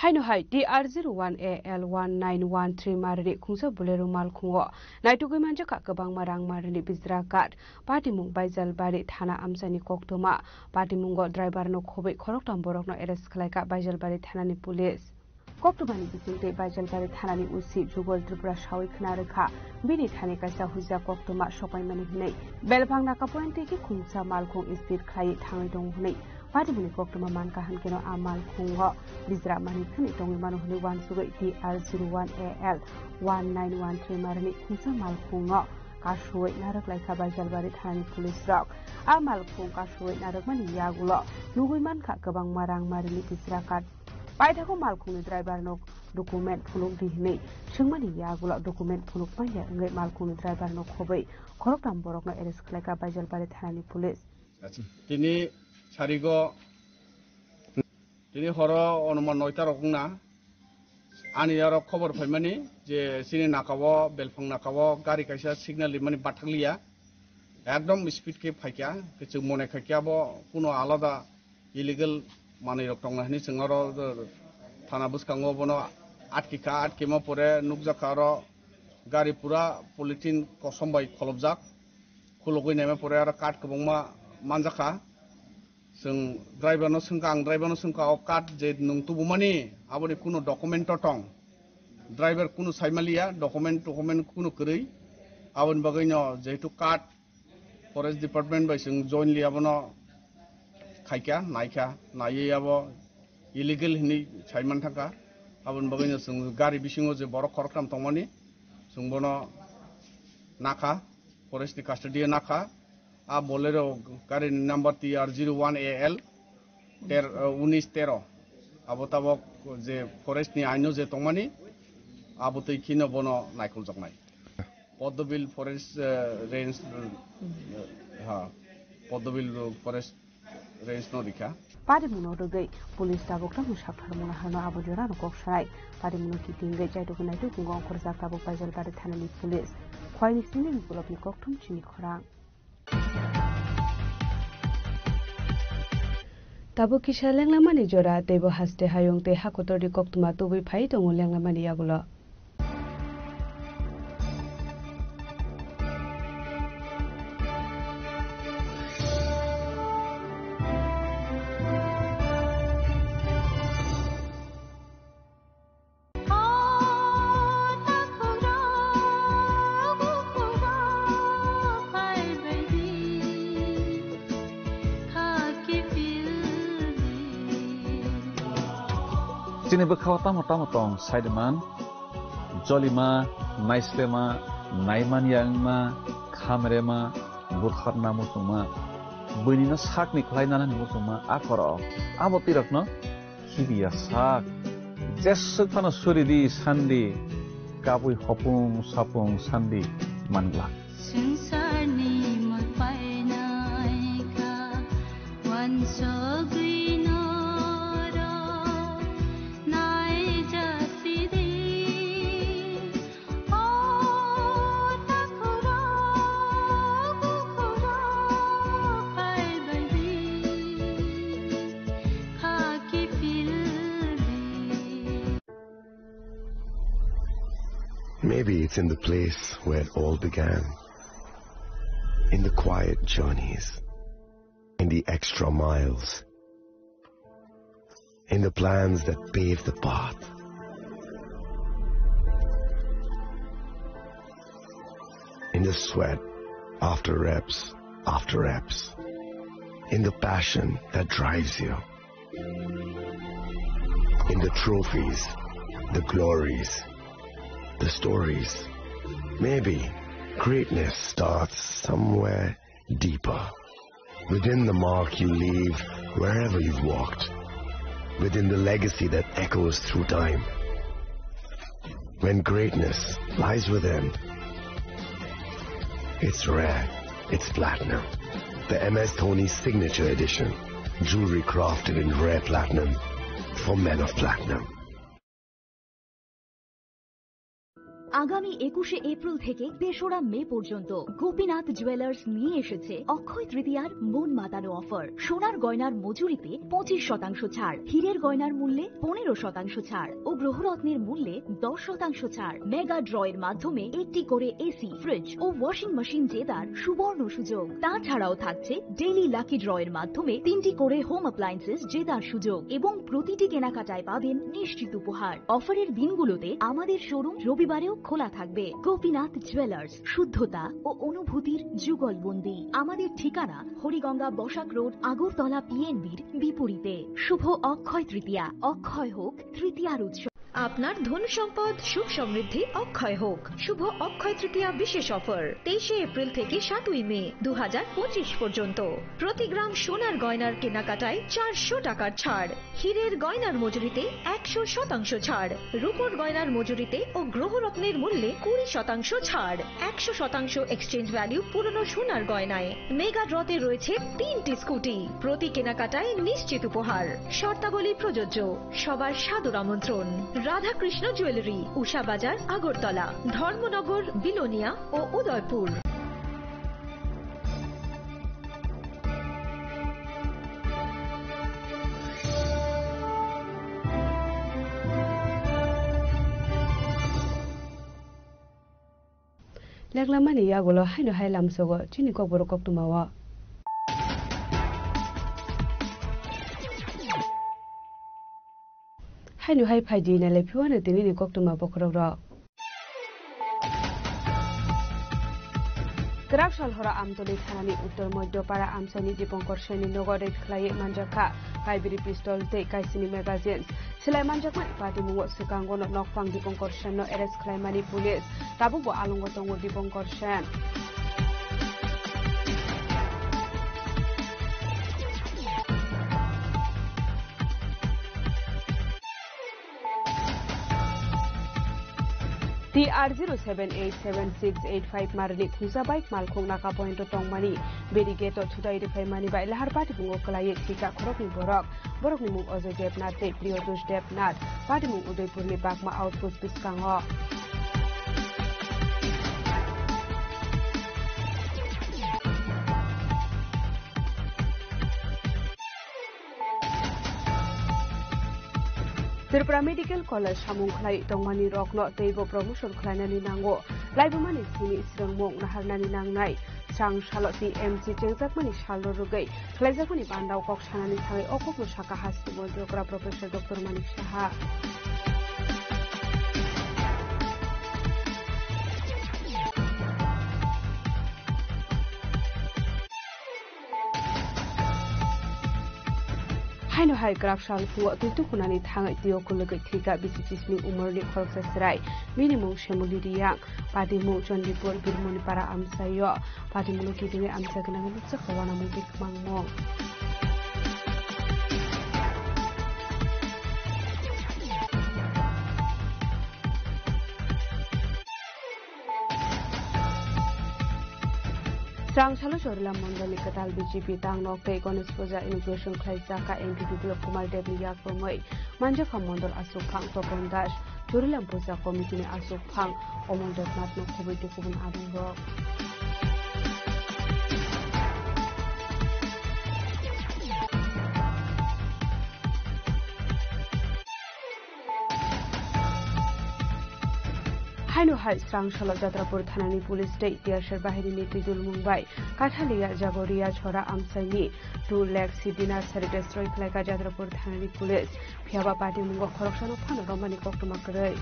Haino Hai DR01AL1913 Marri Khungsa Bulero Malkhungo Naitugui Manjaka Kabang Marang Marni Bizrakat Party Mung Baizal Bari Thana Amsani Koktoma Party Mungo Driver no Khobe Khoroktam Borokno Eres Khlaika Baizal Bari Thanani Police Koktomani Bisingte Baizal Bari Thanani Usi Jugol Tripura Shawi Knarikha Bini Thani Kaisa Huza Koktoma Shopai Mani Hnei Belbang Nakapointe Ki Khungsa Malkhung Istir Khlai Thangai Dong Hnei Party Muni Koktoma Manka Hankeno Amal Khungo Bizra Mani Khani Tongi Manu Hni Wan Sugai DR01AL 1913 Marni Khungsa Mal Khungo Kashuai Narak Laika Baizal Bari Thani Police Rock Amal Khung Kashuai Narak Mani Yagulo Nugui Manka Kabang Marang Marni Bizra Kat Paithako Mal Khungni driver no document phuluk dihni Shingmani Yagulo document phuluk Paya Ngai Mal Khungni driver no Khobai Khoroktam Borokno Eres Khlaika Baizal Bari Thani Police Tini Sarigo Tini Horo Onuman Noita Rokna Ani Yaro Khobor Phaimani Je Sini Nakawo Belfang Nakawo Gari Kaisa Signal Limani Batanglia Ekdom speed ke phaikya kichu mone khaikya bo kuno alada illegal mani roktong hini singaro thana buskango bono atkima pore nukjakaro gari pura politin kosombai kholobjak khulogoi neme pore ar kat kobongma manjaka sing driver no singka o kat je nungtubumani aboni kuno document tong driver kuno saimalia document kuno krei abon bagaino jetu kat Forest Department by Sing jointly abono Kaika, Naika, Nayabo, illegal Hini, Chaimantaka, Abon Bagino Sung Gari Bishingo, the Borok Korkam Tomoni, Sungbono Naka, Forest Custody Naka, A Bolero Gari number TR01AL, Unis Tero, Abotabo, the Forest Ni, I know the Tomani, Abotay Kino Bono, Naikul Zomai. Padmabil forest range Padmabil forest range নরিকা Parimuno rugay pulis tabuk na musafar muna hano abujura no kokshai parimuno kiting gay jai dukunai tu kungong korjak tabuk bajal bari thanani pulis khwai ni sini ni bulok ni kokthum chini khorang tabuk kisa lenglamani jora tebo haste hayong te hakotori koktuma tubui phai tongo lenglamani yagulo Sini bekhawa tamo tong Saideman, Jolima, Naislema, Naiman Yangma, Kamerema, Burkharna Musuma, Bunina Sakni Klainana Musuma, Akoro, Abotirakno, Kibia Sak, Jesukana Suridi, Sandi, Kabui Hopung, Sapung, Sandi, Mangla. Maybe it's in the place where it all began, in the quiet journeys, in the extra miles, in the plans that pave the path. In the sweat after reps, in the passion that drives you, in the trophies, the glories, the stories. Maybe greatness starts somewhere deeper, within the mark you leave wherever you've walked, within the legacy that echoes through time. When greatness lies within, it's rare, it's platinum. The MS Dhoni Signature Edition, jewelry crafted in rare platinum for men of platinum. আগামী 21শে April থেকে ৩রা মে পর্যন্ত Gopinath jewellers নিয়ে এসেছে অক্ষয় তৃতীয়ার মন মাতানো offer. সোনার গয়নার মজুরিতে 25% ছাড়, হীরের গয়নার মূল্যে 15% ছাড় ও গ্রহরত্নের মূল্যে 10% ছাড়। মেগা ড্রয়ের মাধ্যমে একটি করে এসি, ফ্রিজ ও ওয়াশিং মেশিন জেতার সুবর্ণ সুযোগ। তাছাড়াও থাকছে ডেইলি লাকি ড্রয়ের মাধ্যমে 3টি করে হোম অ্যাপ্লায়েন্সেস জেতার সুযোগ এবং প্রতিটি কেনাকাটায় পাবেন নিশ্চিত উপহার। অফারের দিনগুলোতে আমাদের শোরুম রবিবারেও খোলা থাকবে। গোপীনাথ জুয়েলার্স, শুদ্ধতা ও অনুভূতির যুগলবন্দি। আমাদের ঠিকানা হরিগঙ্গা বসাক রোড, আগরতলা পিএনবির বিপরীতে। শুভ অক্ষয় তৃতীয়া, অক্ষয় হোক তৃতীয়ার উৎসব। আপনার ধন সম্পদ সুখ সমৃদ্ধি অক্ষয় হোক। শুভ অক্ষয় তৃতীয়া বিশেষ অফার 23শে এপ্রিল থেকে 7ই মে 2025 পর্যন্ত। প্রতি গ্রাম সোনার গয়নার কেনাকাটায় 400 টাকার ছাড়, হীরের গয়নার মজুরিতে 100% ছাড়, রূপোর গয়নার মজুরিতে ও গ্রহরত্নের মূল্যে 20% ছাড়, 100% এক্সচেঞ্জ ভ্যালু পুরনো সোনার গয়নায়। মেগা ড্রতে রয়েছে 3টি স্কুটি, প্রতি কেনাকাটায় নিশ্চিত উপহার। শর্তাবলী প্রযোজ্য। সবার সাদর আমন্ত্রণ। রাধাকৃষ্ণ জুয়েলারি, উষা বাজার, আগরতলা, ধর্মনগর, বিলোনিয়া ও উদয়পুর। লেগলামানি ইয়াগুলো হাইনো হাই লামসগো চিনি কবর কক্তুমাওয়া হাইনো হাই ফাইদি নালে ফিওয়ানো তিনি কক্তুমা বখরগ্র গ্রাফসাল হরা আমতলি থানানি উত্তর মধ্যপাড়া আমসানি দীপঙ্কর সেনী নগরে খ্লায়ে মানজাখা কাইবিরি পিস্তল তে কাইসিনি ম্যাগাজিন সেলাই মানজাকমান পার্টি মুঙ্গ সুকাঙ্গন নকফাং দীপঙ্কর সেন এরেস্ট খ্লাইমানি পুলিশ তাবুবো আলঙ্গতঙ্গ Dipankar Sen TR0787685 marni khungsa bike malkhung naka point tongmani berigate thudai rifai mani bai lahar party bungo kalai thika khorok ni borok ni mung Ajay Devnath te Priyotosh Devnath party mung Udaipur ni bakma outpost biskango Tripura Medical College samungkhlai tongmani rokno teibo promotion khlainani nango laibumani sini srangmong naharnani nangnai sang saloti MC chengjakmani salro rugai khlaijakmani bandau kok sanani thangai okopno saka hasti mojokra Professor Dr. Manik Saha Haino hai graf sal fu tu kunani thangai tio kulugai thika BCPSni umurni khoroksa serai minimum shemuli riang padimu Chandipur Birmoni para amsayo padimu kidinge amsagna ngutsa khawana mutik mangmo Sang Salo Chorla Mondali Katal BJP Tang Nokte Ganesh Puja Inauguration Khlaijaka MPP Gulab Kumar Dev Yak Romoi Manja Kham Mondol Asuk Phang Topon Das Chorilam Puja Committee Asuk Phang Omon Devnath no Khoboi Kubun Adung Ro Haino hai Sang Salo Jatrapur Thanani Police State Tiarsher Bahiri Niti Dul Mumbai Kathalia Jagoria Chora Amsani 2 lakh Sidina Sari Destroy Klaika Jatrapur Thanani Police Phiaba Party Mungo Khorokshano Phano Romani Koktuma Krai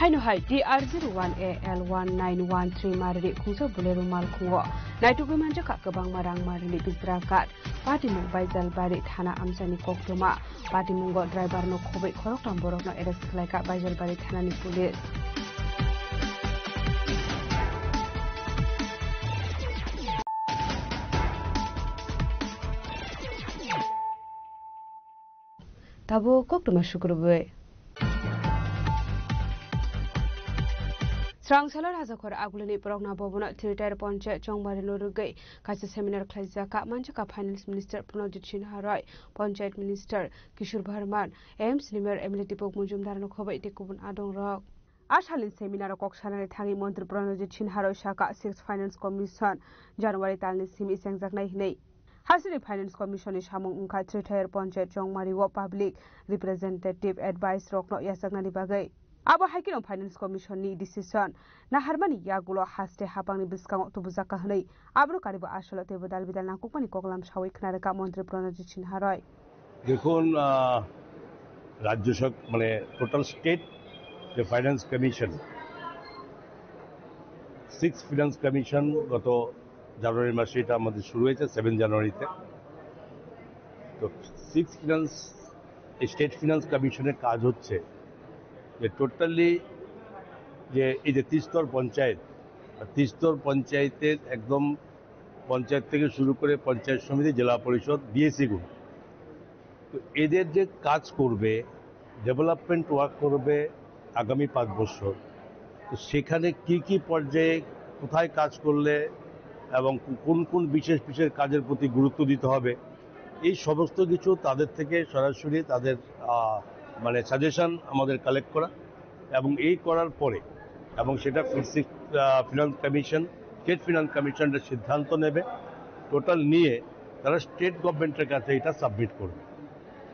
Haino hai TR01AL1913 marri khungsa bulero mal khungo naitu manja ka kabang marang marli bizrakat party mung baizal bari thana amsani koktoma party mungo driver no khobai khorok tamborok no arrest khlaika baizal bari thana ni police tabo koktoma shukurbe Srangsalar Hazakhor Agulani Progna Bobona Theatre Ponche Chongbari Lorugai Kaisa Seminar Khlaijaka Manjaka Finance Minister Pranojit Sinha Roy Panchayat Minister Kishore Bharman AIMS Nimer MLA Dipok Mujumdar no khobai tekubun adong rok Ashalin Seminar Kok Sanani Thangi Mantri Pranojit Sinha Roy Shaka 6 Finance Commission January Talni Simi Sengjak Nei Hasiri Finance Commission is Hamung Unka Theatre Ponche Chongmari wo Public Representative Advice Rokno Yasagnani Bagai Abo Haikino Finance Commission ni decision na harmani yagulo haste hapangni biskang tubuzaka hnei abro karibo asholo tebo dal bidal na kokmani koklam shawi khnareka mantri Pranojit Sinha Roy দেখুন রাজ্য মানে total state যে finance commission 6 finance commission গত জানুয়ারি মাসে এটা আমাদের শুরু হয়েছে 7 জানুয়ারিতে তো 6 ফিনান্স স্টেট ফিনান্স কমিশনের কাজ হচ্ছে যে টোটালি যে এই যে 30 স্তর পঞ্চায়েত 30 স্তর পঞ্চায়েতের একদম পঞ্চায়েত থেকে শুরু করে পঞ্চায়েত সমিতি জেলা পরিষদ ডিএসি গুলো তো এদের যে কাজ করবে ডেভেলপমেন্ট ওয়ার্ক করবে আগামী 5 বছর তো সেখানে কি কি পর্যায়ে কোথায় কাজ করলে এবং কোন কোন বিশেষ বিশেষ কাজের প্রতি গুরুত্ব দিতে হবে এই সমস্ত কিছু তাদের থেকে সরাসরি তাদের মানে সাজেশন আমাদের কালেক্ট করা এবং এই করার পরে এবং সেটা ফিনান্স কমিশন স্টেট ফিনান্স কমিশনের সিদ্ধান্ত নেবে টোটাল নিয়ে তারা স্টেট গভর্নমেন্টের কাছে এটা সাবমিট করবে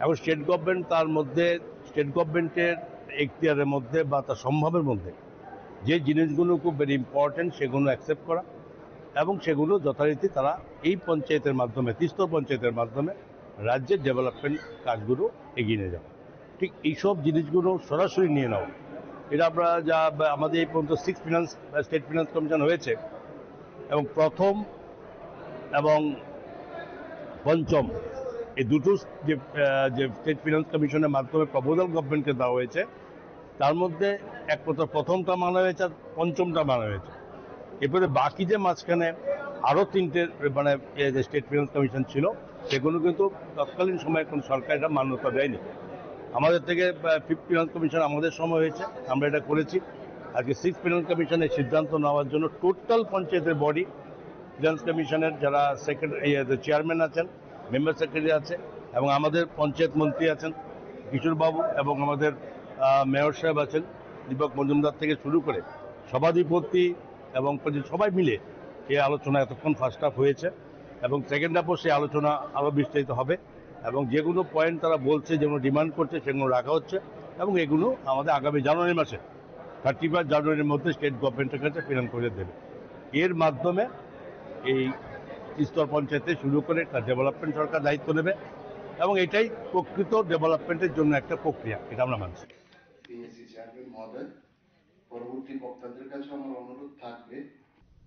এবং স্টেট গভর্নমেন্ট তার মধ্যে স্টেট গভর্নমেন্টের এখতিয়ারের মধ্যে বা তার সম্ভাবের মধ্যে যে জিনিসগুলো খুব ভেরি ইম্পর্টেন্ট সেগুলো অ্যাকসেপ্ট করা এবং সেগুলো যথারীতি তারা এই পঞ্চায়েতের মাধ্যমে 30 স্তর পঞ্চায়েতের মাধ্যমে রাজ্যের ডেভেলপমেন্ট কাজগুলো এগিয়ে নিয়ে যাওয়া ঠিক এইসব জিনিসগুলো সরাসরি নিয়ে নেওয়া এটা আমরা যা আমাদের এই পর্যন্ত 6 ফিনান্স স্টেট ফিনান্স কমিশন হয়েছে এবং প্রথম এবং পঞ্চম এই দুটো যে স্টেট ফিনান্স কমিশনের মাধ্যমে প্রপোজাল গভর্নমেন্টকে দেওয়া হয়েছে তার মধ্যে এক প্রথমটা মানা হয়েছে আর পঞ্চমটা মানা হয়েছে এরপরে বাকি যে মাঝখানে আরো 3টে মানে স্টেট ফিনান্স কমিশন ছিল সেগুলো কিন্তু তৎকালীন সময়ে কোন সরকার এটা মান্যতা দেয়নি। আমাদের থেকে 5th ফিনান্স কমিশন আমাদের সময় হয়েছে, আমরা এটা করেছি। আজকে 6th ফিনান্স কমিশনের সিদ্ধান্ত নেওয়ার জন্য টোটাল পঞ্চায়েতের বডি, ফিনান্স কমিশনের যারা চেয়ারম্যান আছেন, মেম্বার সেক্রেটারি আছে এবং আমাদের পঞ্চায়েত মন্ত্রী আছেন কিশোরবাবু এবং আমাদের মেয়র সাহেব আছেন দীপক মজুমদার থেকে শুরু করে সভাধিপতি এবং সবাই মিলে এই আলোচনা এতক্ষণ ফার্স্ট হাফ হয়েছে এবং সেকেন্ড হাফও সেই আলোচনা আরও বিস্তারিত হবে এবং যেগুলো পয়েন্ট তারা বলছে, যেগুলো ডিমান্ড করছে সেগুলো রাখা হচ্ছে এবং এগুলো আমাদের আগামী জানুয়ারি মাসে 31 জানুয়ারির মধ্যে স্টেট গভর্নমেন্টের কাছে প্রেরণ করে দেবে। এর মাধ্যমে এই স্তর পঞ্চায়েতে শুরু করে একটা ডেভেলপমেন্ট সরকার দায়িত্ব নেবে এবং এটাই প্রকৃত ডেভেলপমেন্টের জন্য একটা প্রক্রিয়া, এটা আমরা মানছি। পিএসসি চেয়ারম্যান মহোদয়, পরবর্তী বক্তাদের কাছে আমার অনুরোধ থাকবে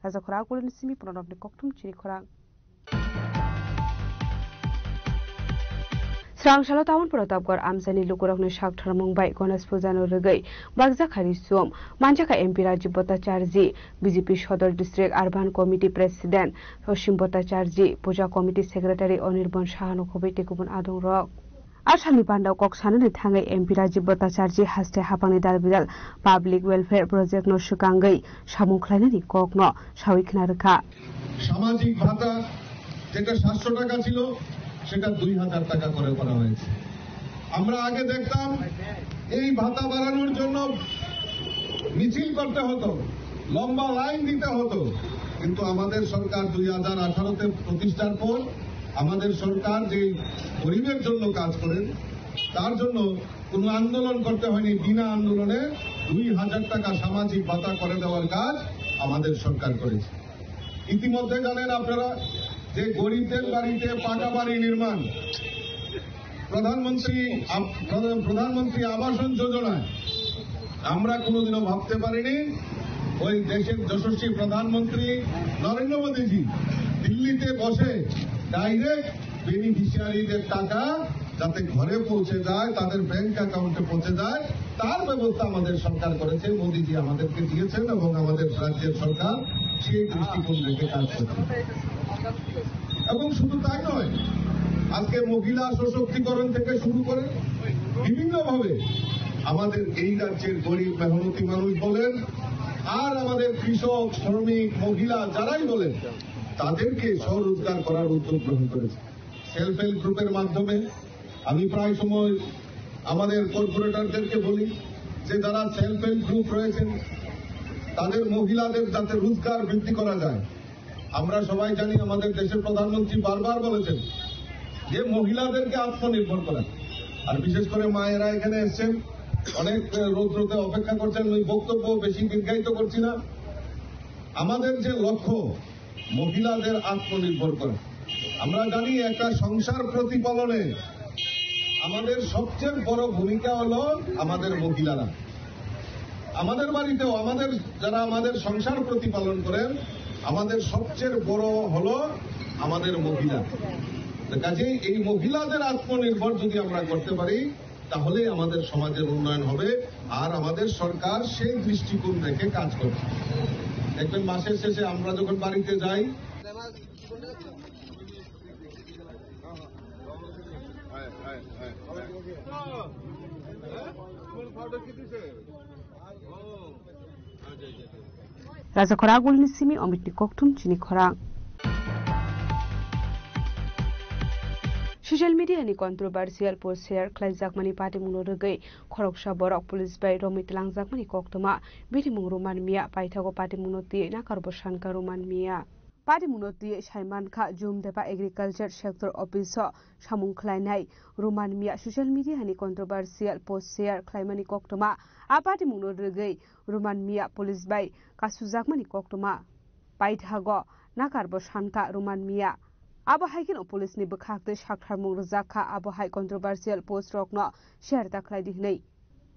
রাজা খরা করেন সিমি পুনরাবৃত্তি কক্টুম চিরি খরা স্রাংসালো টাউন প্রতাপগড় আমসানি লুকুরকनि सागथार मुंबाई गणेश पूजानो रगै बागजाखारि सुम मानजाखा MP Rajiv Bhattacharya BJP Sadar district urban committee president Asim Bhattacharya puja committee secretary Anirban साहानो खबैते गुबुन आदं रक आसामनि बान्दाव कक्साननि थाङै एमपि राजीव भट्टाचार्य हास्ते हापांनि दालबिदाल पाब्लिक वेलफेयर प्रोजेक्ट नो सुकांगै सामुंख्लायनानि ककनो साविखना रखा सामाजिक भाता যেটা 700 টাকা ছিল সেটা 2000 টাকা করে করা হয়েছে। আমরা আগে দেখতাম এই ভাতা বাড়ানোর জন্য মিছিল করতে হতো, লম্বা লাইন দিতে হতো, কিন্তু আমাদের সরকার 2018-তে প্রতিষ্ঠার পর আমাদের সরকার যে গরিবের জন্য কাজ করেন তার জন্য কোনো আন্দোলন করতে হয়নি, বিনা আন্দোলনে 2000 টাকা সামাজিক ভাতা করে দেওয়ার কাজ আমাদের সরকার করেছে। ইতিমধ্যে জানেন আপনারা যে গরিবদের বাড়িতে পাকা বাড়ি নির্মাণ প্রধানমন্ত্রী আবাসন যোজনায় আমরা কোনোদিনও ভাবতে পারিনি ওই দেশের যশস্বী প্রধানমন্ত্রী নরেন্দ্র মোদীজি দিল্লিতে বসে ডাইরেক্ট বেনিফিশিয়ারিদের টাকা যাতে ঘরে পৌঁছে যায়, তাদের ব্যাংক অ্যাকাউন্টে পৌঁছে যায়, তার ব্যবস্থা আমাদের সরকার করেছে, মোদীজি আমাদেরকে দিয়েছেন এবং আমাদের রাজ্যের সরকার সেই দৃষ্টিকোণ রেখে কাজ করছে। এবং শুধু তাই নয়, আজকে মহিলা সশক্তিকরণ থেকে শুরু করে বিভিন্নভাবে আমাদের এই রাজ্যের গরিব মেহনতি মানুষ বলেন আর আমাদের কৃষক, শ্রমিক, মহিলা যারাই বলেন তাদেরকে স্বরোজগার করার উদ্যোগ গ্রহণ করেছে। সেলফ হেল্প গ্রুপের মাধ্যমে আমি প্রায় সময় আমাদের কর্পোরেটরদেরকে বলি যে যারা সেলফ হেল্প গ্রুপ রয়েছেন তাদের মহিলাদের যাতে রোজগার বৃদ্ধি করা যায়। আমরা সবাই জানি আমাদের দেশের প্রধানমন্ত্রী বারবার বলেছেন যে মহিলাদেরকে আত্মনির্ভর করা, আর বিশেষ করে মায়েরা এখানে এসছেন, অনেক রৌদ্রতে অপেক্ষা করছেন, ওই বক্তব্য বেশি দীর্ঘায়িত করছি না। আমাদের যে লক্ষ্য মহিলাদের আত্মনির্ভর করা, আমরা জানি একটা সংসার প্রতিপালনে আমাদের সবচেয়ে বড় ভূমিকা হলো আমাদের মহিলারা। আমাদের বাড়িতেও আমাদের যারা আমাদের সংসার প্রতিপালন করেন আমাদের সবচেয়ে বড় হলো আমাদের মহিলা। কাজেই এই মহিলাদের আত্মনির্ভর যদি আমরা করতে পারি তাহলে আমাদের সমাজের উন্নয়ন হবে, আর আমাদের সরকার সেই দৃষ্টিকোণ রেখে কাজ করছে। দেখবেন মাসের শেষে আমরা যখন বাড়িতে যাই রাজা খরা গুলনি সিমি অমিতনি ককটুম চিনি খরা सोशल मीडिया नि कंट्रोवर्शियल पोस्ट शेयर खालामजाकमानि पार्टीमुंनो रगै खरगसा बरक पुलिस बाय रमित लांजाकमानि कक्तमा बिथिमुं रोमान मिया पाइथागो पार्टीमुंनो तियै नाकारबो सानका रोमान मिया पार्टीमुंनो तियै साइमानखा जुमदेपा एग्रिकालचार सेक्टर अफिस सामुं खालायनाय रोमान मिया सोशल मीडिया नि कंट्रोवर्शियल पोस्ट शेयर खालामनानि कक्तमा आ पार्टीमुंनो रगै रोमान मिया पुलिस बाय कासुजाकमानि कक्तमा पाइथागो नाकारबो सानका रोमान मिया आबहायकिन पुलिस नि बखाखते सागथार मुं रजाखा आबहाय कंट्रोवर्शियल पोस्ट रकनो शेयर दाखलाय दिनै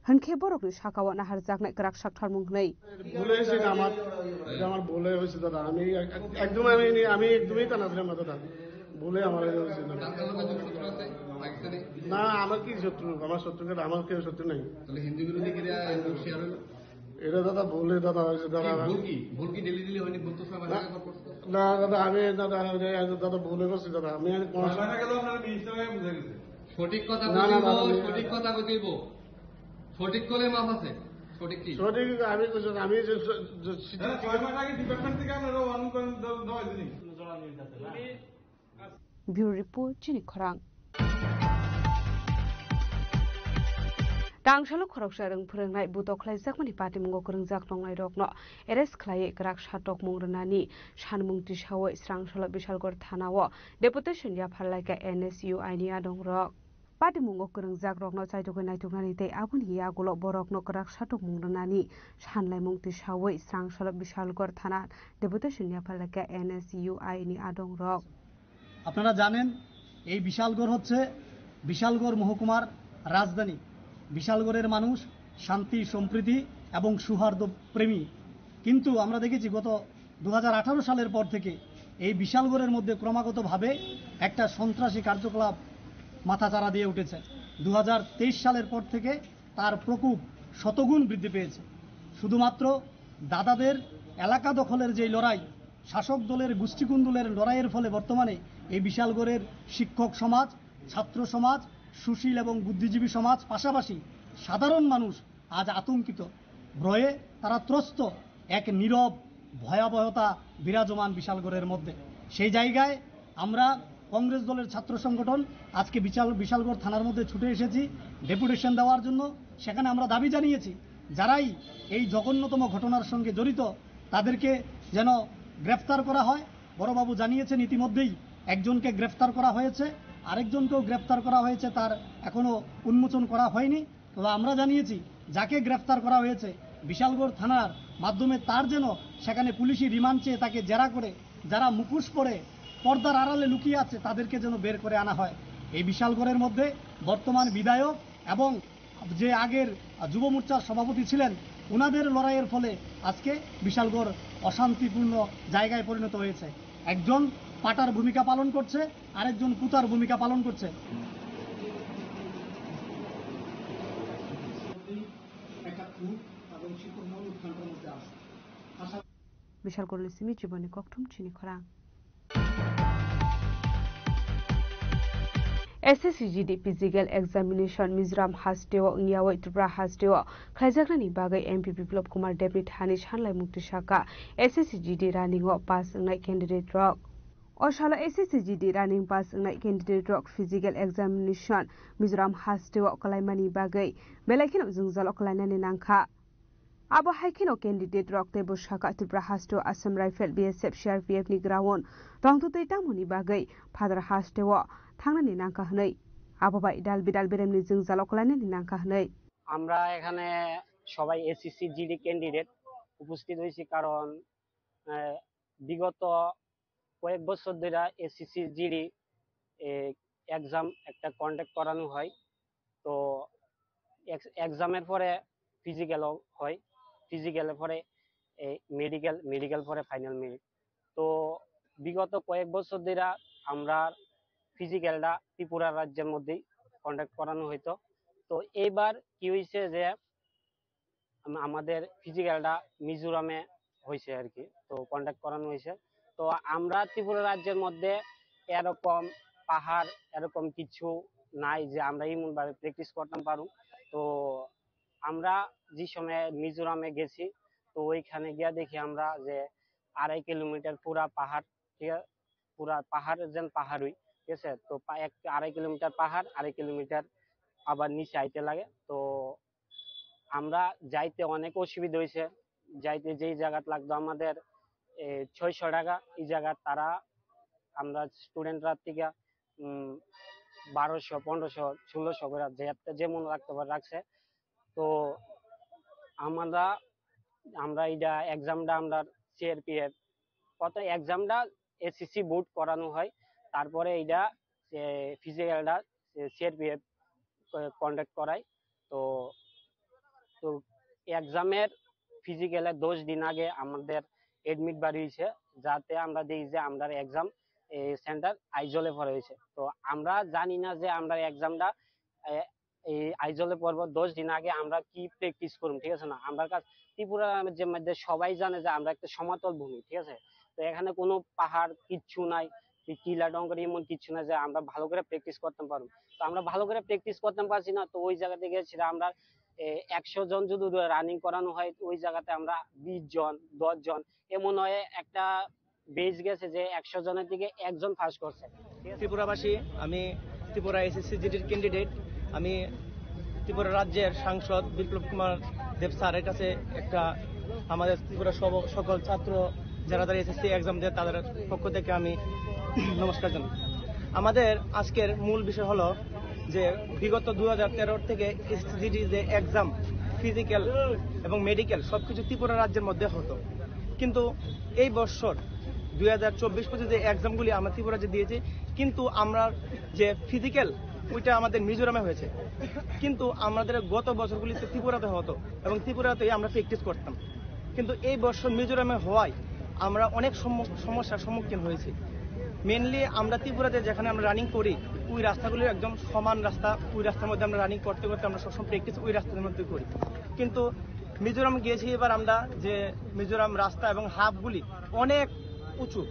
हनखे बरकनि साकाव नाहार जागनाय कराक सागथार मुं नै ভুলে হইছে আমার ভুলে হইছে দাদা আমি একদমই তা না দাদা ভুলে আমার হইছে না আমার কি শত্রু আমার শত্রুকে আমার কেউ শত্রু নাই তাহলে হিন্দু বিরোধী কি শেয়ার হলো এটা দাদা বলে দাদা হয়েছে দাদা ভুল কি ডেলি দিলে হয়নি বলতো না দাদা আমি দাদা বলে করছি দাদা আমি সঠিক কথা সঠিক কথা কইব সঠিক করলে মাফ আছে সঠিক কি সঠিক আমি আমি ব্যুরো রিপোর্ট চিনি খরাং Tangshalo khorok sarang phrengnai butok khlaijak mani patimung krengjak tongnai rokno eres khlai krak shatok mungrnani shanmung tisawoi srangshalo bishalgor thanao deputation ya pharlaika NSU aini adong rok patimung krengjak rokno chaitokoi naituknani tei abuni yagulo borokno krak shatok mungrnani shanlaimung tisawoi srangshalo bishalgor thana deputation ya pharlaika NSU aini adong rok আপনারা জানেন এই বিশালগড় হচ্ছে বিশালগড় মহকুমার রাজধানী বিশালগড়ের মানুষ শান্তি সম্প্রীতি এবং সৌহার্দ্য প্রেমী কিন্তু আমরা দেখেছি গত 2018 সালের পর থেকে এই বিশালগড়ের মধ্যে ক্রমাগতভাবে একটা সন্ত্রাসী কার্যকলাপ মাথাচাড়া দিয়ে উঠেছে 2023 সালের পর থেকে তার প্রকোপ শতগুণ বৃদ্ধি পেয়েছে শুধুমাত্র দাদাদের এলাকা দখলের যে লড়াই শাসক দলের গোষ্ঠীকুন্দলের লড়াইয়ের ফলে বর্তমানে এই বিশালগড়ের শিক্ষক সমাজ ছাত্র সমাজ সুশীল এবং বুদ্ধিজীবী সমাজ পাশাপাশি সাধারণ মানুষ আজ আতঙ্কিত ভয়ে তারা ত্রস্ত এক নীরব ভয়াবহতা বিরাজমান বিশালগড়ের মধ্যে সেই জায়গায় আমরা কংগ্রেস দলের ছাত্র সংগঠন আজকে বিশালগড় থানার মধ্যে ছুটে এসেছি ডেপুটেশন দেওয়ার জন্য সেখানে আমরা দাবি জানিয়েছি যারাই এই জঘন্যতম ঘটনার সঙ্গে জড়িত তাদেরকে যেন গ্রেফতার করা হয় বড়বাবু জানিয়েছেন ইতিমধ্যেই একজনকে গ্রেফতার করা হয়েছে আরেকজনকেও গ্রেফতার করা হয়েছে তার এখনো উন্মোচন করা হয়নি তবে আমরা জানিয়েছি যাকে গ্রেফতার করা হয়েছে বিশালগড় থানার মাধ্যমে তার যেন সেখানে পুলিশি রিমান্ড চেয়ে তাকে জেরা করে যারা মুখোশ পরে পর্দার আড়ালে লুকিয়ে আছে তাদেরকে যেন বের করে আনা হয় এই বিশালগড়ের মধ্যে বর্তমান বিধায়ক এবং যে আগের যুব মোর্চার সভাপতি ছিলেন ওনাদের লড়াইয়ের ফলে আজকে বিশালগড় অশান্তিপূর্ণ জায়গায় পরিণত হয়েছে একজন পাটার ভূমিকা পালন করছে আরেকজন পুতার ভূমিকা পালন করছে বিশালগড় লিসিমি জীবনী ককঠুম চিনি খরা SSCGD physical examination Mizoram Hasteo Ngiawo Tripura Hasteo Khaijaknani bagai MP Biplop Kumar Debni Thani Shanlai Mukti Shaka SSCGD running o pass ngai candidate rock Oshala SSCGD running pass ngai candidate rock physical examination Mizoram Hasteo Kalaimani bagai Belakin Zungzal Okalainani Nangkha Abo Haikino candidate rock Tebo Shaka Tripura Hasteo Assam Rifle BSF CRPF ni grawon Rongtu Teitamuni bagai Father Hasteo থাংনানি নাঙ্কা হनै আবহাওয়া ডাল বিডাল বেরেমনি जों জালকলানি নাঙ্কা হनै আমরা এখানে সবাই SSC GD candidate উপস্থিত হইছি কারণ বিগত কয়েক বছর ধরে এসএসসি জিডি এক্সাম একটা কন্ডাক্ট করানো হয় তো এক্সামের পরে ফিজিক্যাল হয় ফিজিক্যালের পরে মেডিকেল পরে ফাইনাল মেরিট তো বিগত কয়েক বছর ধরে আমরা ফিজিক্যালটা ত্রিপুরা রাজ্যের মধ্যেই কন্ডাক্ট করানো হইতো তো এইবার কি হয়েছে যে আমাদের ফিজিক্যালটা মিজোরামে হয়েছে আর কি তো কন্ডাক্ট করানো হয়েছে তো আমরা ত্রিপুরা রাজ্যের মধ্যে এরকম পাহাড় এরকম কিছু নাই যে আমরা এমনভাবে প্র্যাকটিস করতে পারবো তো আমরা যে সময় মিজোরামে গেছি তো ওইখানে গিয়ে দেখি আমরা যে 2.5 কিলোমিটার পুরা পাহাড় ঠিক আছে পুরা পাহাড় যেন পাহাড়ই ঠিক আছে তো 2.5 কিলোমিটার পাহাড় 2.5 কিলোমিটার আবার নিচে আইতে লাগে তো আমরা যাইতে অনেক অসুবিধা হয়েছে যাইতে যেই জায়গা লাগতো আমাদের 600 টাকা এই জায়গা তারা আমরা স্টুডেন্টরা থেকে 1200 1500 1600 করে যেমন রাখতে পারে রাখছে তো আমরা এটা এক্সামটা আমরা সিআরপিএফ কত এক্সামটা এসএসসি বোর্ড করানো হয় তারপরে এইটা ফিজিক্যালটা সিআরপিএফ কন্ডাক্ট করায় তো তো এক্সামের ফিজিক্যালে 10 দিন আগে আমাদের এডমিট বাড়ি হয়েছে যাতে আমরা দেখি যে আমাদের এক্সাম সেন্টার আইজলে পড়ে হয়েছে তো আমরা জানি না যে আমরা এক্সামটা এই আইজলে পর্ব 10 দিন আগে আমরা কি প্র্যাকটিস করব, ঠিক আছে না। আমরা ত্রিপুরা যে মধ্যে সবাই জানে যে আমরা একটা সমতল ভূমি, ঠিক আছে। তো এখানে কোনো পাহাড় কিচ্ছু নাই, টিলা ডঙ্গর এমন কিছু না যে আমরা ভালো করে প্র্যাকটিস করতে পারবো। তো আমরা ভালো করে প্র্যাকটিস করতে পারছি না। তো ওই জায়গাতে গেছি আমরা 100 জন যদি রানিং করানো হয়, ওই জায়গাতে আমরা 20 জন 10 জন এমন হয় একটা বেজ গেছে যে 100 জনের দিকে একজন ফার্স্ট করছে। ত্রিপুরাবাসী, আমি ত্রিপুরা এসএসসি-জিডির ক্যান্ডিডেট। আমি ত্রিপুরা রাজ্যের সাংসদ বিপ্লব কুমার দেব স্যারের কাছে একটা আমাদের ত্রিপুরা সকল ছাত্র যারা যারা এসএসসি এক্সাম দেয় তাদের পক্ষ থেকে আমি নমস্কার জানাই। আমাদের আজকের মূল বিষয় হলো যে বিগত 2013 থেকে এসএসসি-জিডি যে এক্সাম ফিজিক্যাল এবং মেডিকেল সবকিছু ত্রিপুরা রাজ্যের মধ্যে হতো, কিন্তু এই বছর 2024-25 যে এক্সামগুলি আমরা ত্রিপুরাতে দিয়েছি, কিন্তু আমরা যে ফিজিক্যাল ওইটা আমাদের মিজোরামে হয়েছে, কিন্তু আমাদের গত বছরগুলিতে ত্রিপুরাতে হতো এবং ত্রিপুরাতেই আমরা প্র্যাকটিস করতাম। কিন্তু এই বছর মিজোরামে হওয়ায় আমরা অনেক সমস্যার সম্মুখীন হয়েছি। মেনলি আমরা ত্রিপুরাতে যেখানে আমরা রানিং করি ওই রাস্তাগুলি একদম সমান রাস্তা, ওই রাস্তার মধ্যে আমরা রানিং করতে করতে আমরা সবসময় প্র্যাকটিস ওই রাস্তার মধ্যে করি। কিন্তু মিজোরাম গিয়েছি এবার আমরা, যে মিজোরাম রাস্তা এবং হাফগুলি অনেক উঁচু,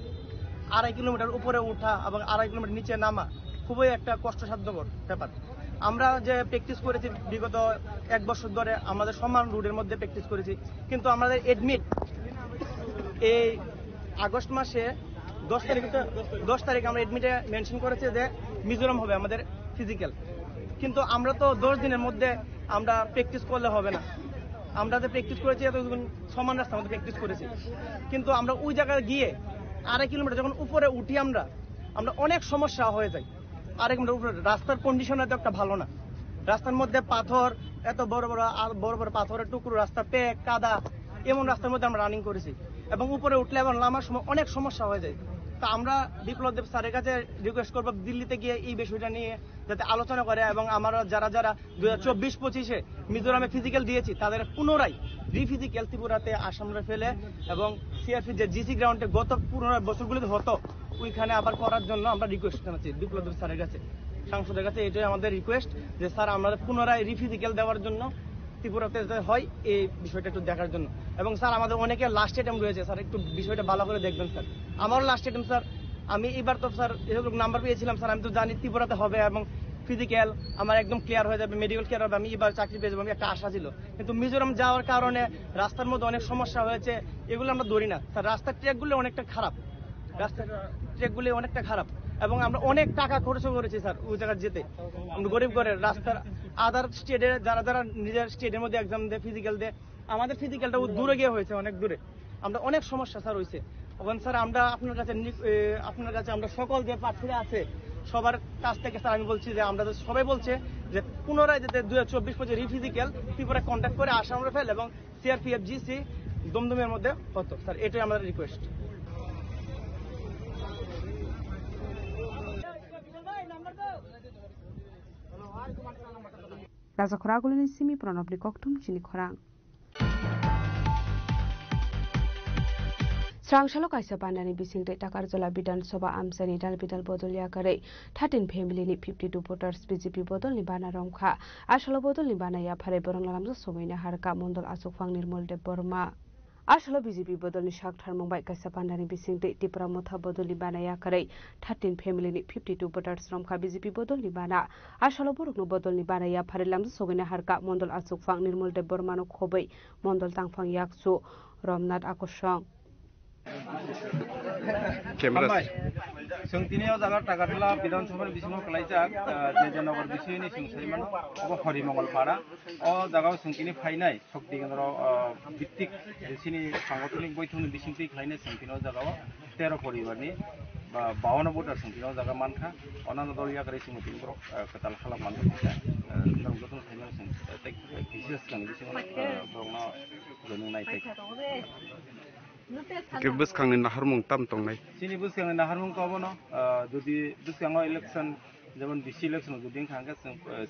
2.5 কিলোমিটার উপরে ওঠা এবং 2.5 কিলোমিটার নিচে নামা খুবই একটা কষ্টসাধ্য ব্যাপার। আমরা যে প্র্যাকটিস করেছি বিগত 1 বছর ধরে আমাদের সমান রুটের মধ্যে প্র্যাকটিস করেছি, কিন্তু আমাদের এডমিট এই আগস্ট মাসে 10 তারিখ আমরা এডমিটে মেনশন করেছে যে মিজোরাম হবে আমাদের ফিজিক্যাল। কিন্তু আমরা তো 10 দিনের মধ্যে আমরা প্র্যাকটিস করলে হবে না। আমরা যে প্র্যাকটিস করেছি এতক্ষণ সমান রাস্তা আমাদের প্র্যাকটিস করেছি, কিন্তু আমরা ওই জায়গায় গিয়ে 2.5 কিলোমিটার যখন উপরে উঠি আমরা অনেক সমস্যা হয়ে যায়। 2.5 কিলোমিটার উপরে রাস্তার কন্ডিশন এত একটা ভালো না, রাস্তার মধ্যে পাথর, এত বড় বড় পাথরের টুকরো, রাস্তা প্যাক কাদা, এমন রাস্তার মধ্যে আমরা রানিং করেছি এবং উপরে উঠলে এবং নামার সময় অনেক সমস্যা হয়ে যায়। তা আমরা বিপ্লব দেব স্যারের কাছে রিকোয়েস্ট করবো দিল্লিতে গিয়ে এই বিষয়টা নিয়ে যাতে আলোচনা করে এবং আমরা যারা 2024-25-এ মিজোরামে ফিজিক্যাল দিয়েছি তাদের পুনরায় রিফিজিক্যাল ত্রিপুরাতে আসামরা ফেলে এবং সিআরপি যে জিসি গ্রাউন্ডে গত 15 বছরগুলিতে হতো ওইখানে আবার করার জন্য আমরা রিকোয়েস্ট জানাচ্ছি বিপ্লব দেব স্যারের কাছে, সাংসদের কাছে। এটাই আমাদের রিকোয়েস্ট যে স্যার আমাদের পুনরায় রিফিজিক্যাল দেওয়ার জন্য ত্রিপুরাতে হয় এই বিষয়টা একটু দেখার জন্য। এবং স্যার আমাদের অনেকে লাস্ট অ্যাটেম্প রয়েছে, স্যার একটু বিষয়টা ভালো করে দেখবেন স্যার। আমারও লাস্ট অ্যাটেম্প স্যার, আমি এবার তো স্যার এরকম নাম্বার পেয়েছিলাম স্যার, আমি তো জানি ত্রিপুরাতে হবে এবং ফিজিক্যাল আমার একদম ক্লিয়ার হয়ে যাবে, মেডিকেল ক্লিয়ার হবে, আমি এবার চাকরি পেয়ে যাবো, আমি একটা আশা ছিল। কিন্তু মিজোরাম যাওয়ার কারণে রাস্তার মধ্যে অনেক সমস্যা হয়েছে, এগুলো আমরা ধরি না স্যার। রাস্তার ট্র্যাকগুলো অনেকটা খারাপ, রাস্তার ট্র্যাকগুলি অনেকটা খারাপ এবং আমরা অনেক টাকা খরচ করেছি স্যার ওই জায়গায় যেতে। আমরা গরিব করে রাস্তার আদার স্টেটে যারা নিজের স্টেটের মধ্যে এক্সাম দেয় ফিজিক্যাল দেয়, আমাদের ফিজিক্যালটা দূরে গিয়ে হয়েছে, অনেক দূরে। আমরা অনেক সমস্যা স্যার হয়েছে। ওখানে স্যার আমরা আপনার কাছে আমরা সকল যে প্রার্থীরা আছে সবার কাছ থেকে স্যার আমি বলছি যে আমরা সবাই বলছে যে পুনরায় যাতে 2024-25 রিফিজিক্যাল ত্রিপুরা কন্ট্যাক্ট করে আসাম রাইফেল এবং সিআরপিএফ জিসি দমদমের মধ্যে হতো স্যার, এটাই আমাদের request. Raza Khoragulin Simi Pronobli Koktum Chini Khorang. Srangshalo kaisa bandani bisingte Takarjola Bidan Soba Amsani Dal Bidal Bodolia Kare 13 family ni 52 voters BJP Bodol ni Bana Romkha Ashalo Bodol ni Bana ya Phare Borong Lalamso Somoina Harka Mondol Asukfang Nirmol de Borma Ashalo BJP Bodol ni Shakthar Mumbai kaisa bandani bisingte Tipura Motha Bodol ni Bana ya Kare 13 family ni 52 voters Romkha BJP Bodol ni Bana Ashalo Borok no Bodol ni Bana ya Phare Lamso Somoina Harka Mondol Asukfang Nirmol de Borma no Khobai Mondol Tangfang Yaksu Romnat Akoshong Sungtiniyo jagar Tagarjola Bidhansabha bisingo kalaijak je janogor bisini sungsaimano obo Harimongolpara o jagao sungtini phainai shokti kendro bittik sini sangotonik boithoni bisingtui khlainai sungtino jagao 13 poribarni 52 voter sungtino jaga mankha onano doliya kare singotini borok ketal khalak manjak jotun khainai sung tek bises kang bisingo borokno joning nai tek Buskangi naharmung tam tongnai. Sini buskangi naharmung kobono যদি buskango election যেমন BC election যদি খাঙ্গা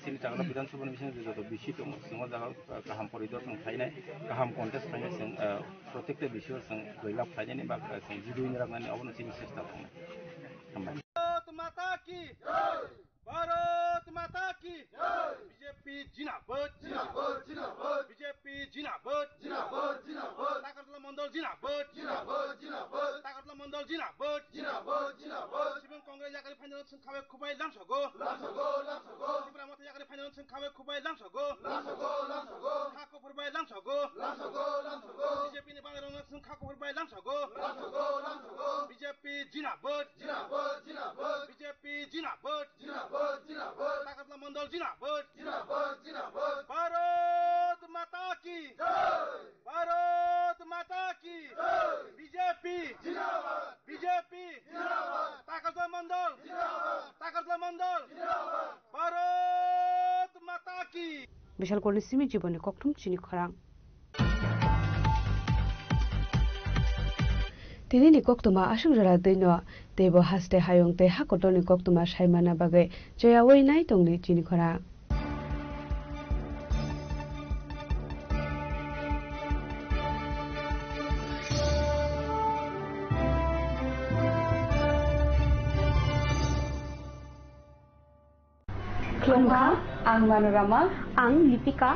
সিনি টাকা বিধানসভা বিষয় যত বেশি তো সিংহ জায়গা কাহাম পরিদর্শন খাইনাই কাহাম কন্টেস্ট খাইনাই जों প্রত্যেকটা বিষয় जों গইলাপ খাইনানি বা जों জিদুইন রাখনানি অবন সিনি চেষ্টা খাইনাই ভারত মাতা কি জয় ভারত মাতা কি জয় বিজেপি জিনাবাদ জিনাবাদ জিনাবাদ বিজেপি জিনাবাদ জিনাবাদ জিনাবাদ তাকতলা মন্ডল জিনাবাদ জিনাবাদ জিনাবাদ তাকতলা মন্ডল জিনাবাদ জিনাবাদ জিনাবাদ সিপিএম কংগ্রেস জাকারি ফাইনাল খাবে খুবাই লামসগো লামসগো লামসগো ত্রিপুরা মতে জাকারি ফাইনাল খাবে খুবাই লামসগো লামসগো লামসগো খাকো ফুরবাই লামসগো লামসগো লামসগো বিজেপি নি বাংলা রং খাকো ফুরবাই লামসগো লামসগো লামসগো বিজেপি জিনাবাদ জিনাবাদ জিনাবাদ বিজেপি জিনাবাদ জিনাবাদ জিনাবাদ তাকতলা মন্ডল জিনাবাদ জিনাবাদ জিনাবাদ ভারত মাতা কি জয় ভারত মাতা কি জয় বিজেপি জিন্দাবাদ বিজেপি জিন্দাবাদ তাকতলা মন্ডল জিন্দাবাদ তাকতলা মন্ডল জিন্দাবাদ ভারত মাতা কি বিশাল কর্ণী সিমি জীবনে কখম চিনি খরাং তিনি ni koktuma asung jara deino tebo haste hayong te hakotoni koktuma saimana bagai joyawei nai tongni chini khora Klongha ang Manorama ang Lipika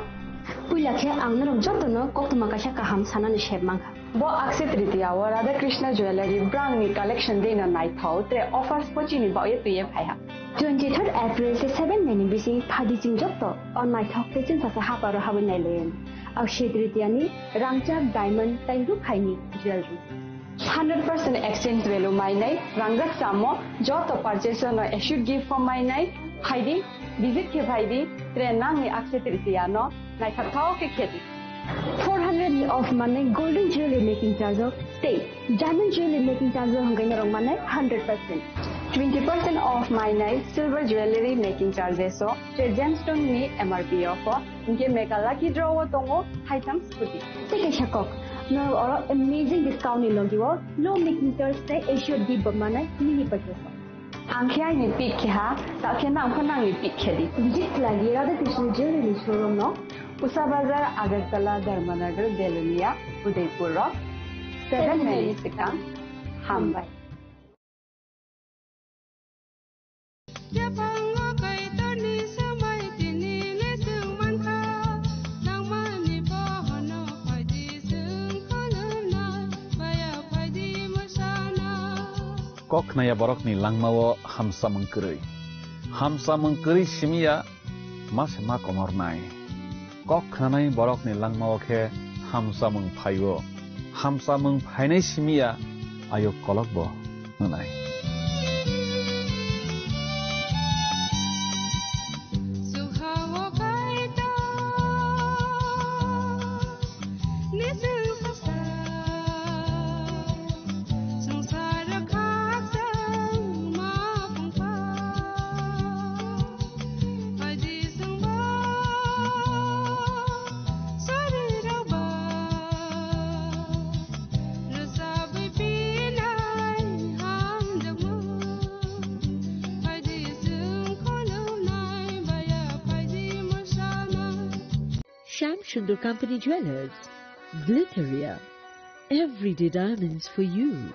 Puilakhe ang narok jotono koktuma kasha kaham sanani shebmangha Bo Akshaya Tritiya wa Radha Krishna Jewelry brand ni collection dena nai thau tre offers pochini ba ye tuye phaiha 23rd April se 7 nani bisi phadi jing jotto on my thok te chin sa ha paro ha nai len Akshaya Tritiya ni rangchak diamond tairu khaini jewelry 100% exchange value my nai rangat samo jotto purchase no should give for my nai haidi visit ke bhaidi tre nang ni Akshaya Tritiya no nai thau ke kheti 400 of money golden jewelry making charge of state diamond jewelry making charge of hangai rong money 100% 20% off my night silver jewelry making charges so gemstone ni MRP of inke mega lucky draw tongo items puti take a shakok no or amazing discount ni logiwo low making charge say should be money mini purchase angkhai ni pik kha ta khena angkhana ni pik khedi visit lagi Radha Krishna jewelry showroom no Usa Bazar, Agartala, Dharmanagar, Belunia, Udaipur Rock, 7 Mexican, Hambai. Kok naya borok ni langmawo hamsa mengkeri simia mas ma komor nai. Kok khanai borok ni langmao khe hamsa mung phaibo hamsa mung phainai simia ayo kolokbo nanai Shamsundar Company Jewelers, Glitteria, everyday diamonds for you.